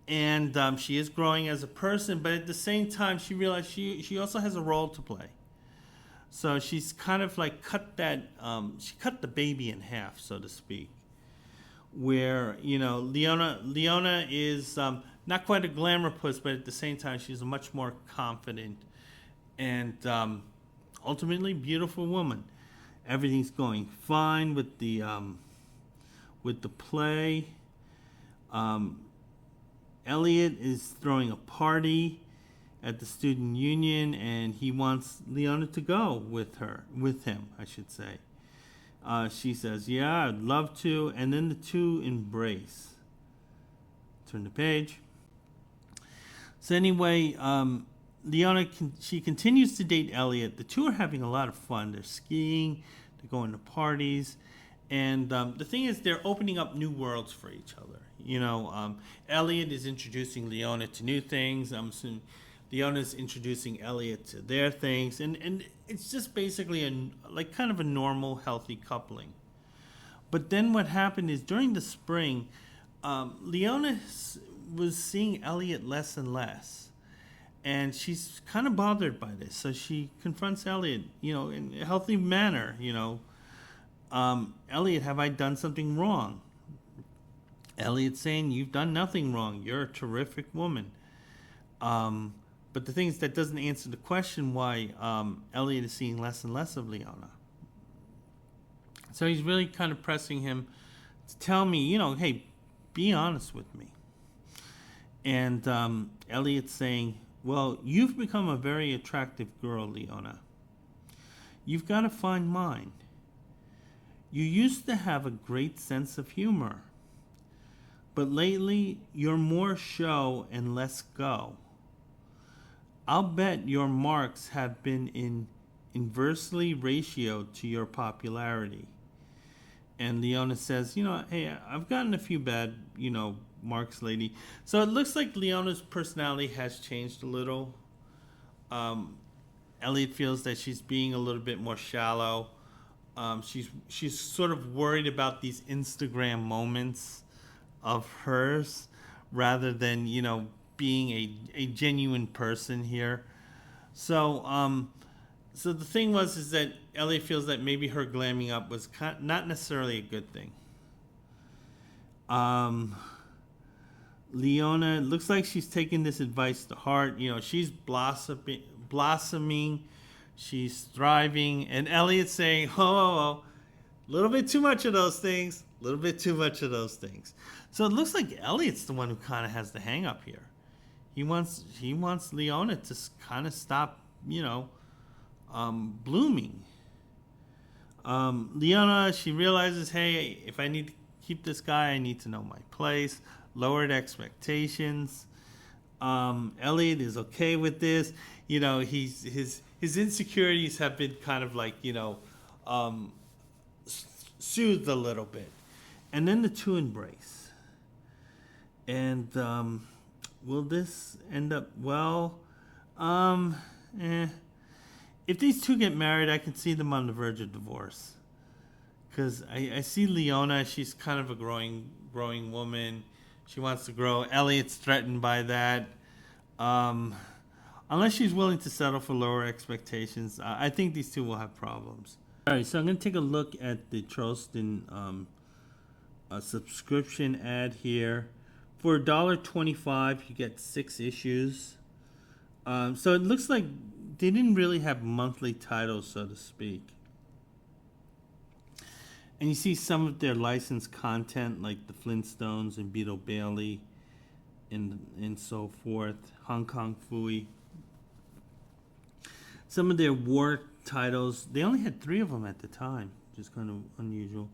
and she is growing as a person, but at the same time, she realized she also has a role to play. So she's kind of like she cut the baby in half, so to speak. Where, Leona is not quite a glamour puss, but at the same time, she's a much more confident and ultimately beautiful woman. Everything's going fine with the play. Elliot is throwing a party at the student union, and he wants Leona to go with him, I should say. She says, yeah, I'd love to, and then the two embrace. Turn the page. So anyway, Leona, she continues to date Elliot. The two are having a lot of fun. They're skiing, they're going to parties, and the thing is, they're opening up new worlds for each other. Elliot is introducing Leona to new things. I'm assuming Leona's introducing Elliot to their things, and it's just basically kind of a normal, healthy coupling. But then what happened is during the spring, Leona was seeing Elliot less and less, and she's kind of bothered by this. So she confronts Elliot, in a healthy manner. Elliot, have I done something wrong? Elliot's saying, you've done nothing wrong. You're a terrific woman. But the thing is, that doesn't answer the question why Elliot is seeing less and less of Leona. So he's really kind of pressing him to tell me, hey, be honest with me. And Elliot's saying, well, you've become a very attractive girl, Leona. You've got to find mine. You used to have a great sense of humor. But lately, you're more show and less go. I'll bet your marks have been inversely ratioed to your popularity. And Leona says, hey, I've gotten a few bad, marks lately. So it looks like Leona's personality has changed a little. Elliot feels that she's being a little bit more shallow. She's sort of worried about these Instagram moments of hers rather than being a genuine person here. So the thing is that Elliot feels that maybe her glamming up was not necessarily a good thing. Leona looks like she's taking this advice to heart. She's blossoming, she's thriving, and Elliot's saying, a little bit too much of those things. A little bit too much of those things. So it looks like Elliot's the one who kind of has the hang up here. He wants Leona to kind of stop, blooming. Leona, she realizes, hey, if I need to keep this guy, I need to know my place. Lowered expectations. Elliot is okay with this. His insecurities have been kind of like, soothed a little bit. And then the two embrace. And will this end up well? If these two get married, I can see them on the verge of divorce. Because I see Leona, she's kind of a growing woman. She wants to grow. Elliot's threatened by that. unless she's willing to settle for lower expectations, I think these two will have problems. All right, so I'm going to take a look at the Charleston subscription ad here. For $1.25, you get 6 issues. So it looks like they didn't really have monthly titles, so to speak. And you see some of their licensed content, like the Flintstones and Beetle Bailey, and so forth. Hong Kong Phooey. Some of their war titles, they only had 3 of them at the time, which is kind of unusual.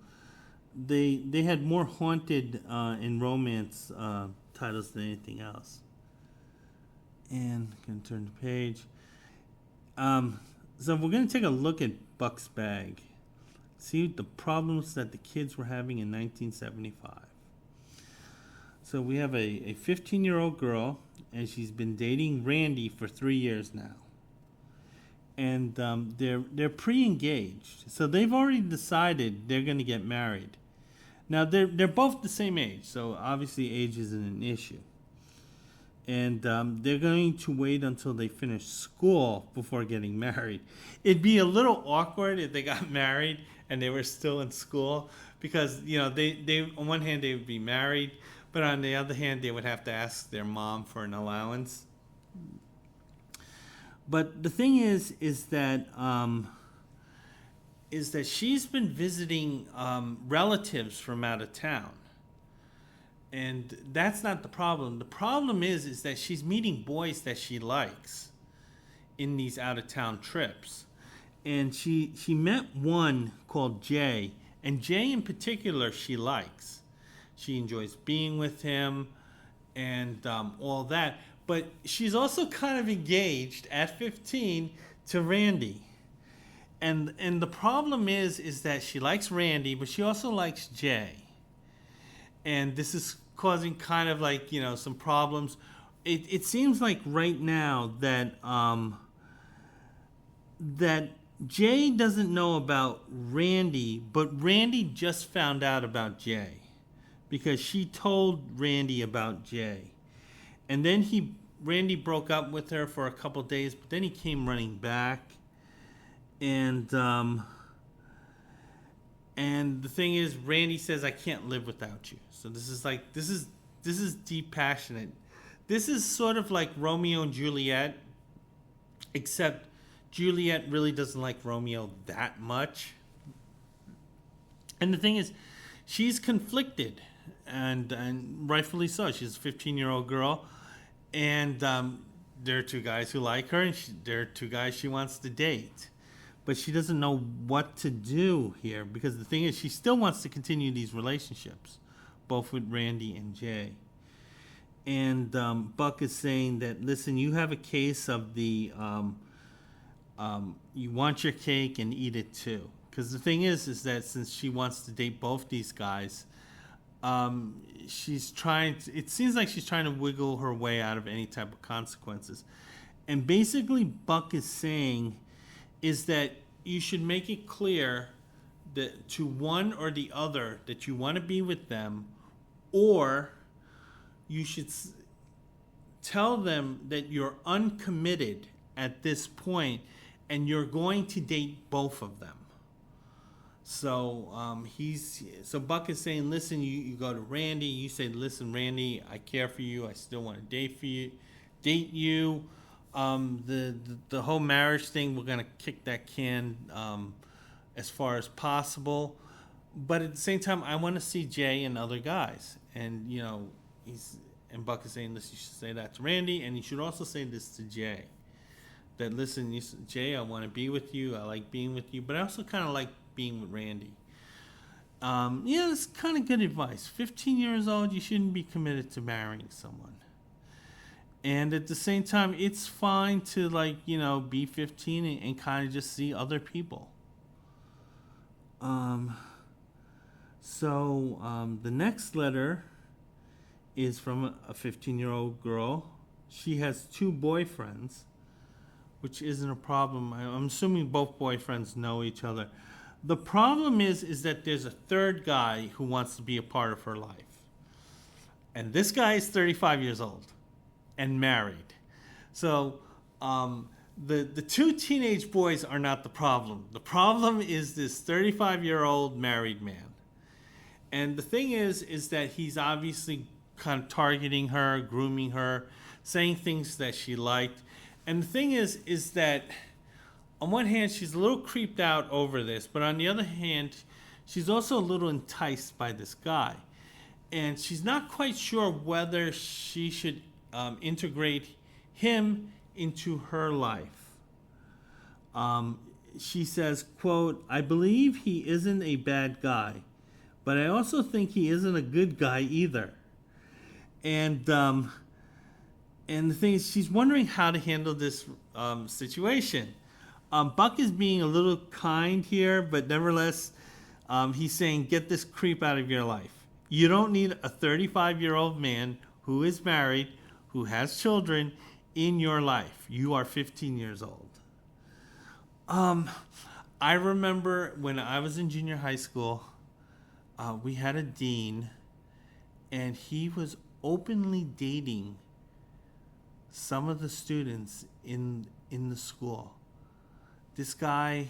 They had more haunted and romance titles than anything else. And I'm going to turn the page. So we're going to take a look at Buck's Bag. See the problems that the kids were having in 1975. So we have a 15-year-old girl, and she's been dating Randy for 3 years now. And they're pre-engaged, so they've already decided they're going to get married. Now they're both the same age, so obviously age isn't an issue. And they're going to wait until they finish school before getting married. It'd be a little awkward if they got married and they were still in school, because they on one hand they would be married, but on the other hand they would have to ask their mom for an allowance. But the thing is that she's been visiting relatives from out of town, and that's not the problem. The problem is that she's meeting boys that she likes in these out of town trips, and she met one called Jay, and Jay in particular she likes. She enjoys being with him, and all that. But she's also kind of engaged at 15 to Randy. And the problem is that she likes Randy, but she also likes Jay. And this is causing kind of like, some problems. It seems like right now that that Jay doesn't know about Randy, but Randy just found out about Jay, because she told Randy about Jay. And then Randy broke up with her for a couple days, but then he came running back. And the thing is, Randy says, "I can't live without you." So this is deep passionate. This is sort of like Romeo and Juliet, except Juliet really doesn't like Romeo that much. And the thing is, she's conflicted, and rightfully so. She's a 15-year-old girl. And there are 2 guys who like her, and there are 2 guys she wants to date. But she doesn't know what to do here, because the thing is, she still wants to continue these relationships, both with Randy and Jay. And Buck is saying that, listen, you have a case of the you want your cake and eat it too. Because the thing is that since she wants to date both these guys, it seems like she's trying to wiggle her way out of any type of consequences. And basically Buck is saying is that you should make it clear that to one or the other that you want to be with them, or you should tell them that you're uncommitted at this point and you're going to date both of them. So Buck is saying, listen, you go to Randy, you say, listen, Randy, I care for you, I still want to date you. The whole marriage thing, we're gonna kick that can as far as possible. But at the same time, I want to see Jay and other guys. And Buck is saying, listen, you should say that to Randy, and you should also say this to Jay. That, listen, Jay, I want to be with you, I like being with you, but I also kind of like being with Randy. It's kind of good advice. 15 years old, you shouldn't be committed to marrying someone. And at the same time, it's fine to be 15 and kind of just see other people. The next letter is from a 15-year-old girl. She has 2 boyfriends, which isn't a problem. I'm assuming both boyfriends know each other. The problem is that there's a 3rd guy who wants to be a part of her life. And this guy is 35 years old and married. So The two teenage boys are not the problem. The problem is this 35-year-old married man. And the thing is that he's obviously kind of targeting her, grooming her, saying things that she liked. And the thing is that on one hand, she's a little creeped out over this, but on the other hand, she's also a little enticed by this guy. And she's not quite sure whether she should integrate him into her life. She says, quote, "I believe he isn't a bad guy, but I also think he isn't a good guy either." And the thing is, she's wondering how to handle this situation. Buck is being a little kind here, but nevertheless, he's saying, get this creep out of your life. You don't need a 35-year-old man who is married, who has children in your life. You are 15 years old. I remember when I was in junior high school, we had a dean, and he was openly dating some of the students in the school. This guy,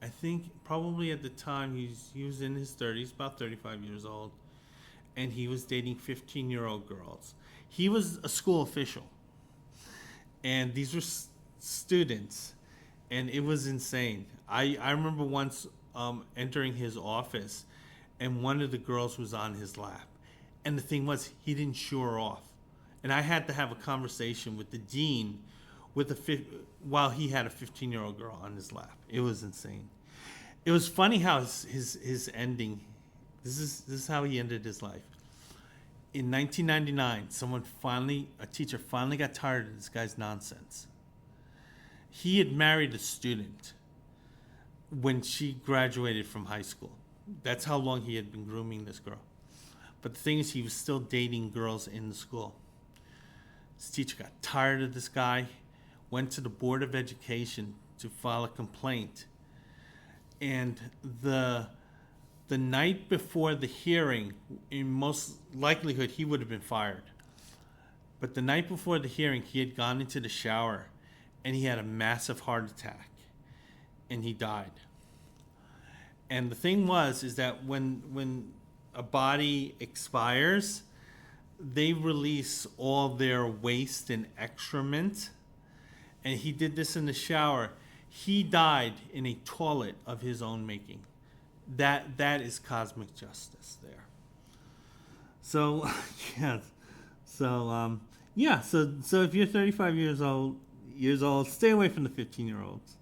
I think probably at the time he was in his 30s, about 35 years old, and he was dating 15-year-old girls. He was a school official, and these were students, and it was insane. I remember once entering his office, and one of the girls was on his lap, and the thing was, he didn't shoo her off, and I had to have a conversation with the dean while he had a 15-year-old girl on his lap. It was insane. It was funny how his ending. This is how he ended his life. In 1999, a teacher finally got tired of this guy's nonsense. He had married a student when she graduated from high school. That's how long he had been grooming this girl. But the thing is, he was still dating girls in the school. This teacher got tired of this guy, went to the Board of Education to file a complaint. And the night before the hearing, in most likelihood, he would have been fired. But the night before the hearing, he had gone into the shower and he had a massive heart attack and he died. And the thing is that when a body expires, they release all their waste and excrement. And he did this in the shower. He died in a toilet of his own making. That is cosmic justice there. So yeah. So So if you're 35 years old, stay away from the 15-year-olds.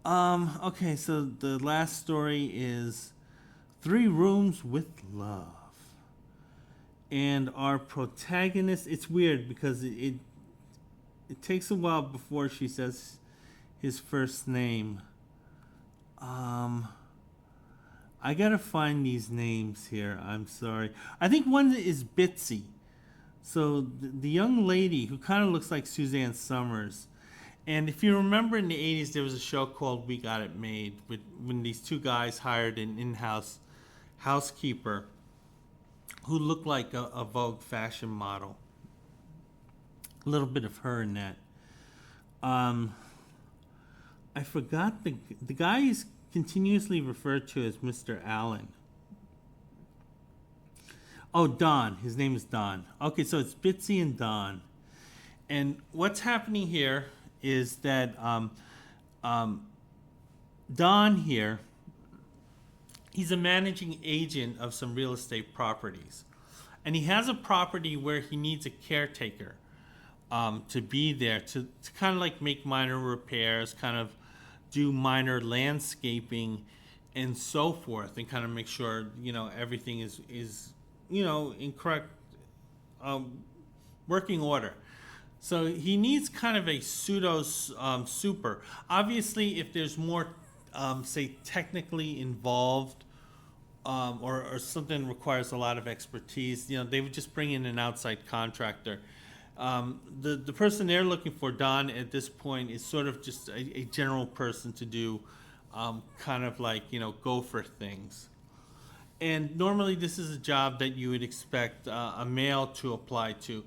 Okay, so the last story is 3 Rooms with Love. And our protagonist, it's weird because it takes a while before she says his first name. I gotta find these names here. I'm sorry. I think one is Bitsy. So the young lady who kind of looks like Suzanne Summers. And if you remember in the 80s, there was a show called We Got It Made when these 2 guys hired an in-house housekeeper who looked like a Vogue fashion model. A little bit of her in that. I forgot the guy is continuously referred to as Mr. Allen. Oh, Don. His name is Don. Okay, so it's Bitsy and Don. And what's happening here is that Don here, he's a managing agent of some real estate properties. And he has a property where he needs a caretaker to be there to kind of like make minor repairs, kind of do minor landscaping and so forth, and kind of make sure, everything is in correct working order. So he needs kind of a pseudo super. Obviously, if there's more, say, technically involved or something requires a lot of expertise, they would just bring in an outside contractor. The person they're looking for, Don, at this point, is sort of just a general person to do kind of like, go for things. And normally this is a job that you would expect a male to apply to.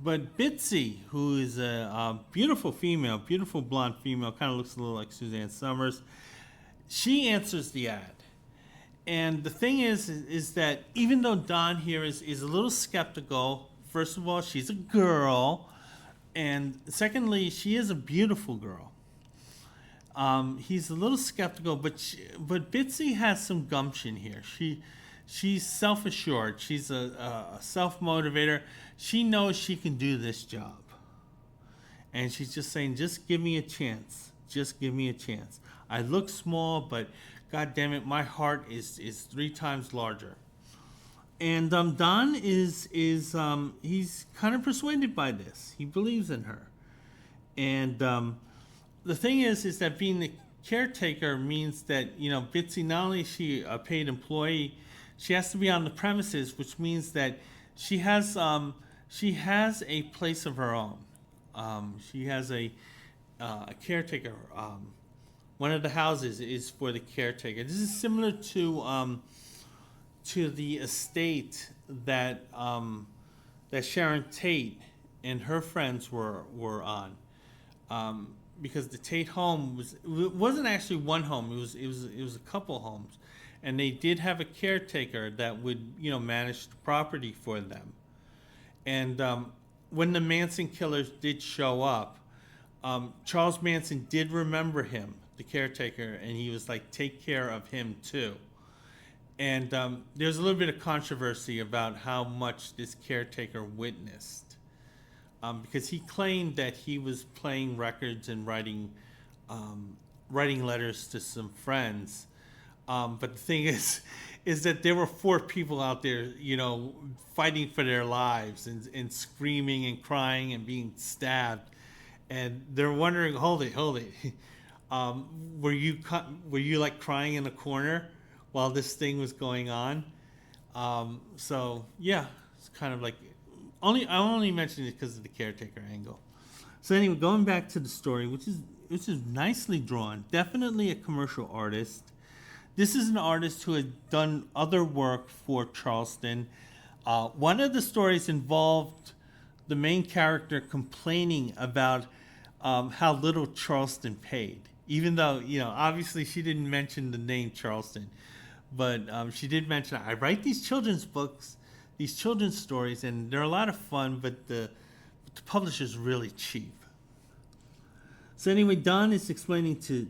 But Bitsy, who is a beautiful female, beautiful blonde female, kind of looks a little like Suzanne Summers, she answers the ad. And the thing is that even though Don here is a little skeptical, first of all, she's a girl, and secondly, she is a beautiful girl. He's a little skeptical, but Bitsy has some gumption here. She's self-assured. She's a self-motivator. She knows she can do this job, and she's just saying, "Just give me a chance. Just give me a chance. I look small, but God damn it, my heart is 3 times larger." And Don is he's kind of persuaded by this. He believes in her, and the thing is that being the caretaker means that Bitsy, not only is she a paid employee, she has to be on the premises, which means that she has a place of her own. She has a caretaker. One of the houses is for the caretaker. This is similar to the estate that Sharon Tate and her friends were on. Because the Tate home wasn't actually one home. It was a couple homes, and they did have a caretaker that would manage the property for them. And when the Manson killers did show up, Charles Manson did remember him, the caretaker, and he was like, "Take care of him too." And there's a little bit of controversy about how much this caretaker witnessed. Because he claimed that he was playing records and writing letters to some friends. But the thing is that there were 4 people out there, fighting for their lives and screaming and crying and being stabbed. And they're wondering, hold it. Were you like crying in a corner while this thing was going on? So yeah, it's kind of like, I only mentioned it because of the caretaker angle. So anyway, going back to the story, which is nicely drawn, definitely a commercial artist. This is an artist who had done other work for Charleston. One of the stories involved the main character complaining about how little Charleston paid, even though obviously she didn't mention the name Charleston, but she did mention, "I write these children's books, these children's stories, and they're a lot of fun, but the publisher's really cheap." So anyway, Don is explaining to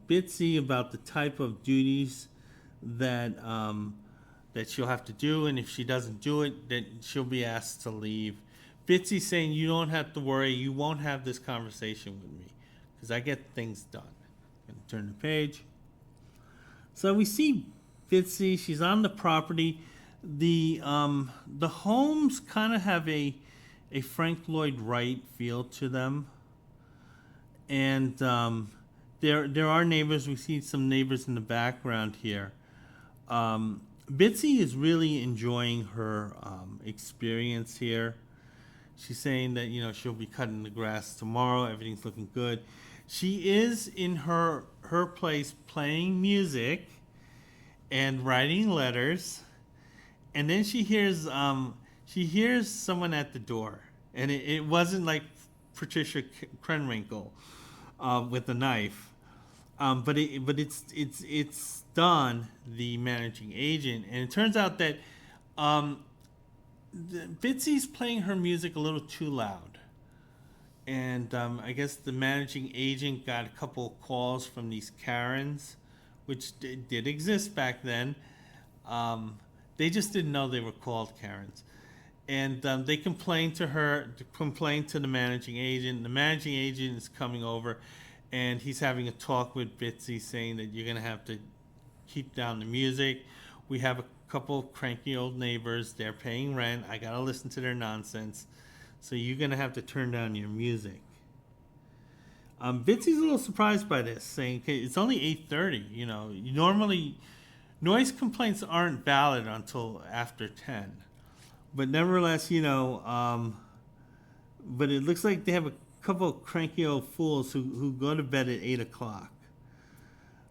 Bitsy about the type of duties that she'll have to do, and if she doesn't do it, then she'll be asked to leave. Bitsy's saying, "You don't have to worry. You won't have this conversation with me because I get things done." I'm gonna turn the page. So we see Bitsy. She's on the property. The homes kind of have a Frank Lloyd Wright feel to them, and there are neighbors. We see some neighbors in the background here. Bitsy is really enjoying her experience here. She's saying that she'll be cutting the grass tomorrow. Everything's looking good. She is in her place playing music and writing letters. And then she hears someone at the door, and it wasn't like Patricia Krenwinkel with a knife, but it's Don, the managing agent, and it turns out that Bitsy's playing her music a little too loud, and I guess the managing agent got a couple calls from these Karens, which did exist back then. They just didn't know they were called Karens. And they complained to the managing agent. The managing agent is coming over, and he's having a talk with Bitsy, saying that you're going to have to keep down the music. We have a couple cranky old neighbors. They're paying rent. I got to listen to their nonsense. So you're going to have to turn down your music. Bitsy's a little surprised by this, saying, "Okay, it's only 8:30. Normally noise complaints aren't valid until after 10. But nevertheless, but it looks like they have a couple of cranky old fools who go to bed at 8 o'clock.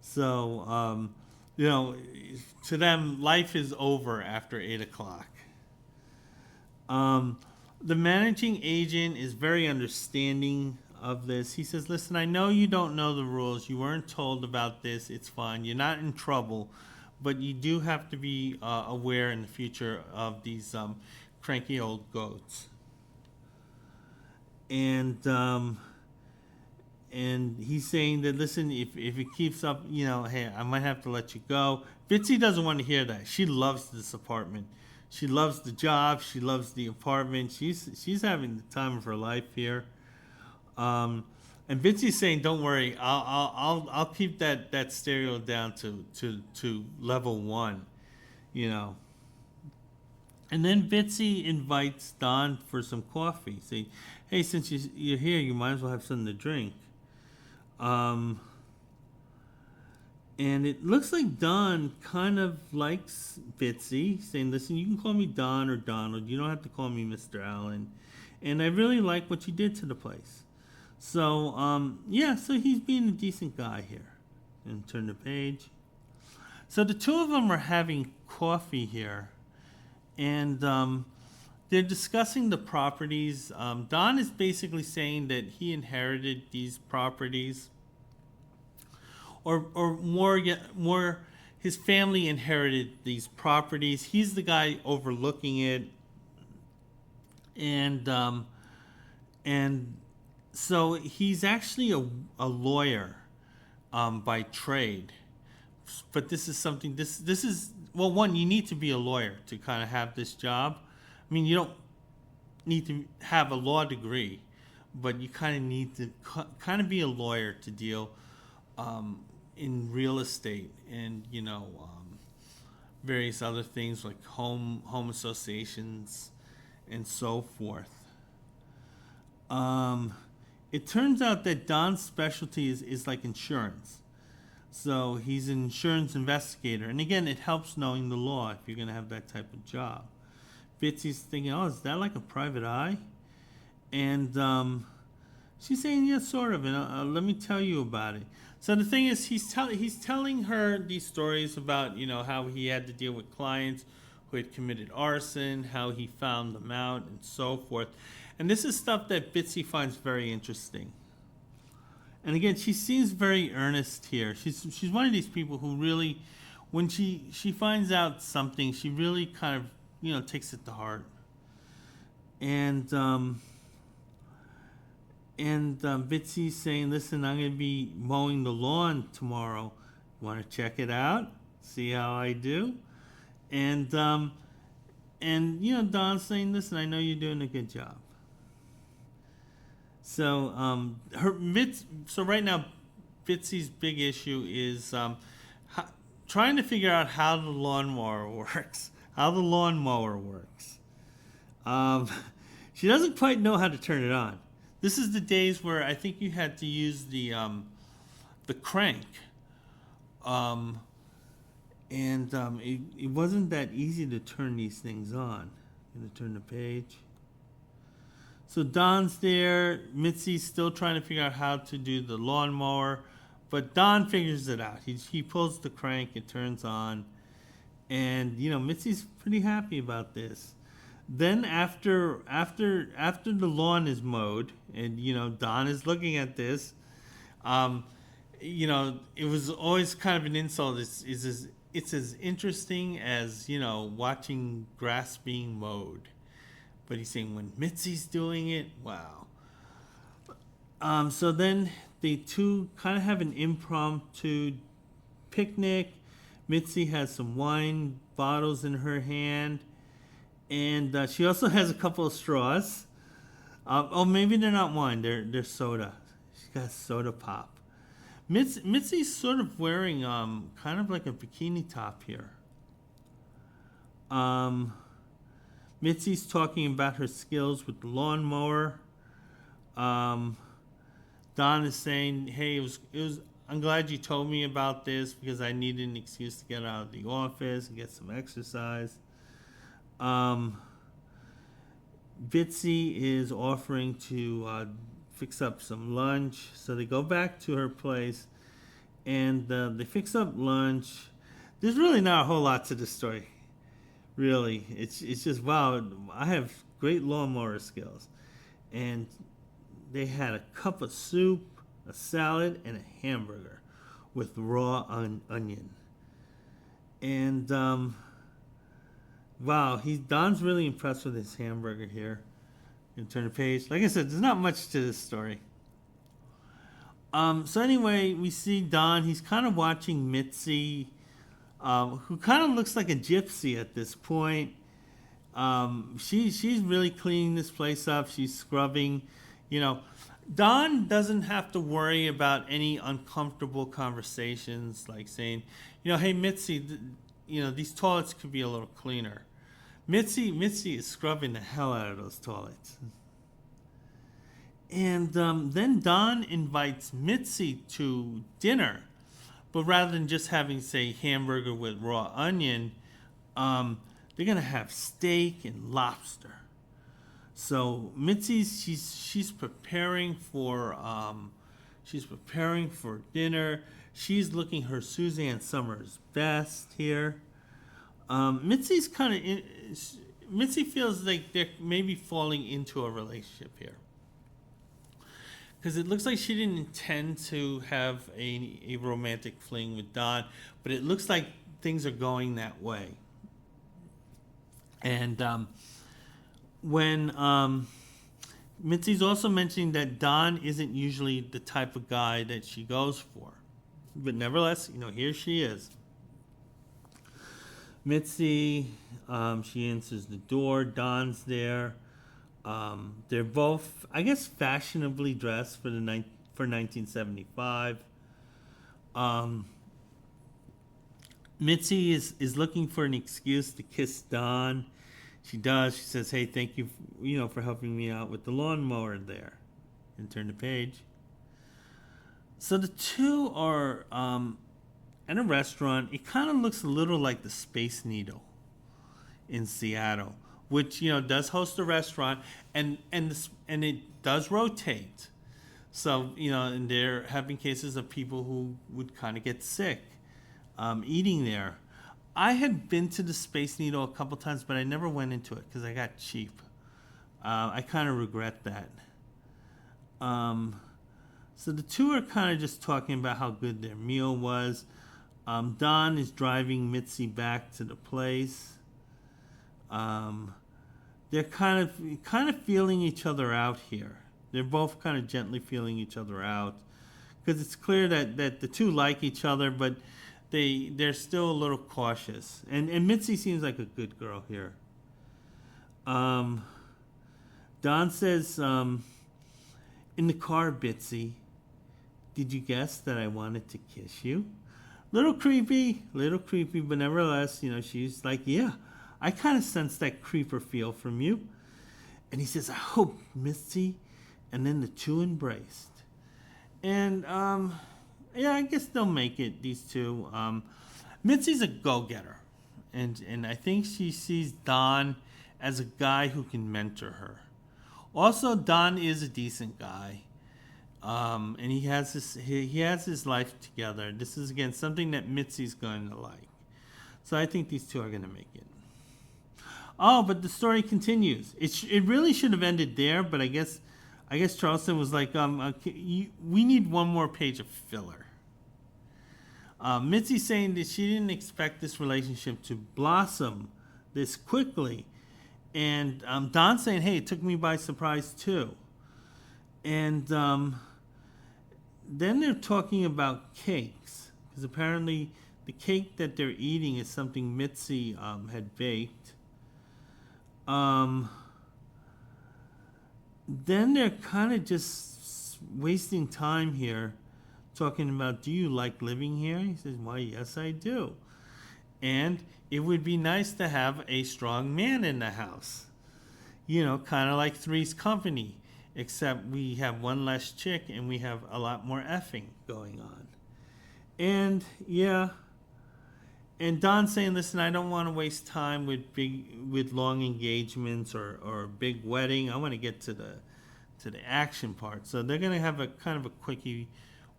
So, to them, life is over after 8 o'clock. The managing agent is very understanding of this. He says, listen, I know you don't know the rules. You weren't told about this. It's fine. You're not in trouble. But you do have to be aware in the future of these cranky old goats. And he's saying that, listen, if it keeps up, hey, I might have to let you go. Bitsy doesn't want to hear that. She loves this apartment. She loves the job. She loves the apartment. She's having the time of her life here. And Bitsy's saying, don't worry, I'll keep that stereo down to level 1, And then Bitsy invites Don for some coffee, saying, hey, since you're here, you might as well have something to drink. And it looks like Don kind of likes Bitsy, saying, listen, you can call me Don or Donald. You don't have to call me Mr. Allen. And I really like what you did to the place. So, so he's being a decent guy here. And turn the page. So the two of them are having coffee here. And they're discussing the properties. Don is basically saying that he inherited these properties. Or more, his family inherited these properties. He's the guy overlooking it. And so he's actually a lawyer by trade. But this is something, this is, well, one, you need to be a lawyer to kind of have this job. I mean, you don't need to have a law degree, but you kind of need to kind of be a lawyer to deal in real estate and, various other things like home associations and so forth. It turns out that Don's specialty is like insurance. So he's an insurance investigator. And again, it helps knowing the law if you're going to have that type of job. Bitsy's thinking, oh, is that like a private eye? And she's saying, yeah, sort of. And let me tell you about it. So the thing is, he's telling her these stories about, how he had to deal with clients who had committed arson, how he found them out, and so forth. And this is stuff that Bitsy finds very interesting. And again, she seems very earnest here. She's one of these people who really, when she finds out something, she really kind of, takes it to heart. And Bitsy's saying, listen, I'm going to be mowing the lawn tomorrow. Want to check it out? See how I do? And Don's saying, listen, I know you're doing a good job. So so right now, Bitsy's big issue is trying to figure out how the lawnmower works. She doesn't quite know how to turn it on. This is the days where I think you had to use the crank, it wasn't that easy to turn these things on. I'm gonna turn the page. So Don's there. Mitzi's still trying to figure out how to do the lawnmower, but Don figures it out. He pulls the crank, it turns on, and Mitzi's pretty happy about this. Then after the lawn is mowed, and Don is looking at this, it was always kind of an insult. It's as interesting as watching grass being mowed. But he's saying when Mitzi's doing it, wow. So then they two kind of have an impromptu picnic. Mitzi has some wine bottles in her hand. And she also has a couple of straws. Maybe they're not wine. They're soda. She's got soda pop. Mitzi's sort of wearing kind of like a bikini top here. Mitzi's talking about her skills with the lawnmower. Don is saying, "Hey, it was. I'm glad you told me about this because I needed an excuse to get out of the office and get some exercise." Bitsy is offering to fix up some lunch, so they go back to her place, and they fix up lunch. There's really not a whole lot to the story. Really, it's just, wow, I have great lawnmower skills. And they had a cup of soup, a salad, and a hamburger with raw onion. And wow, Don's really impressed with his hamburger here. You can turn the page. Like I said, there's not much to this story. So anyway, we see Don. He's kind of watching Mitzi, who kind of looks like a gypsy at this point. She's really cleaning this place up. She's scrubbing. You know, Don doesn't have to worry about any uncomfortable conversations like saying, you know, hey Mitzi, you know, these toilets could be a little cleaner. Mitzi is scrubbing the hell out of those toilets. And then Don invites Mitzi to dinner, but rather than just having, say, hamburger with raw onion, they're gonna have steak and lobster. So Mitzi's she's preparing for dinner. She's looking her Suzanne Summers best here. Mitzi feels like they're maybe falling into a relationship here, because it looks like she didn't intend to have a romantic fling with Don, but it looks like things are going that way. And when Mitzi's also mentioning that Don isn't usually the type of guy that she goes for, but nevertheless, you know, here she is. Mitzi, she answers the door. Don's there. They're both, I guess, fashionably dressed for 1975. Mitzi is looking for an excuse to kiss Don. She does. She says, "Hey, thank you, for helping me out with the lawnmower there." And turn the page. So the two are at a restaurant. It kind of looks a little like the Space Needle in Seattle, which does host a restaurant, and it does rotate. So and there have been cases of people who would kind of get sick eating there. I had been to the Space Needle a couple times, but I never went into it because I got cheap. I kind of regret that. So the two are kind of just talking about how good their meal was. Don is driving Mitzi back to the place. They're kind of feeling each other out here. They're both kind of gently feeling each other out, because it's clear that the two like each other, but they're still a little cautious. And Mitzi seems like a good girl here. Don says, in the car, Bitsy, did you guess that I wanted to kiss you? Little creepy, but nevertheless, she's like, yeah, I kind of sense that creeper feel from you. And he says, I hope, Mitzi. And then the two embraced. And, yeah, I guess they'll make it, these two. Mitzi's a go-getter. And I think she sees Don as a guy who can mentor her. Also, Don is a decent guy. And he has his life together. This is, again, something that Mitzi's going to like. So I think these two are going to make it. Oh, but the story continues. It really should have ended there, but I guess Charleston was like, we need one more page of filler. Mitzi saying that she didn't expect this relationship to blossom this quickly. And Don saying, hey, it took me by surprise too. And then they're talking about cakes, because apparently the cake that they're eating is something Mitzi had baked. Then they're kind of just wasting time here, talking about, do you like living here? He says, why, yes, I do. And it would be nice to have a strong man in the house. Kind of like Three's Company, except we have one less chick and we have a lot more effing going on. And, yeah. And Don's saying, listen, I don't want to waste time with long engagements or big wedding. I want to get to the action part. So they're going to have a kind of a quickie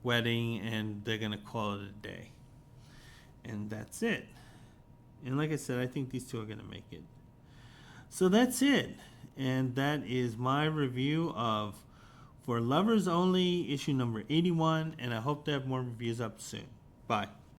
wedding, and they're going to call it a day. And that's it. And like I said, I think these two are going to make it. So that's it. And that is my review of For Lovers Only, issue number 81, and I hope to have more reviews up soon. Bye.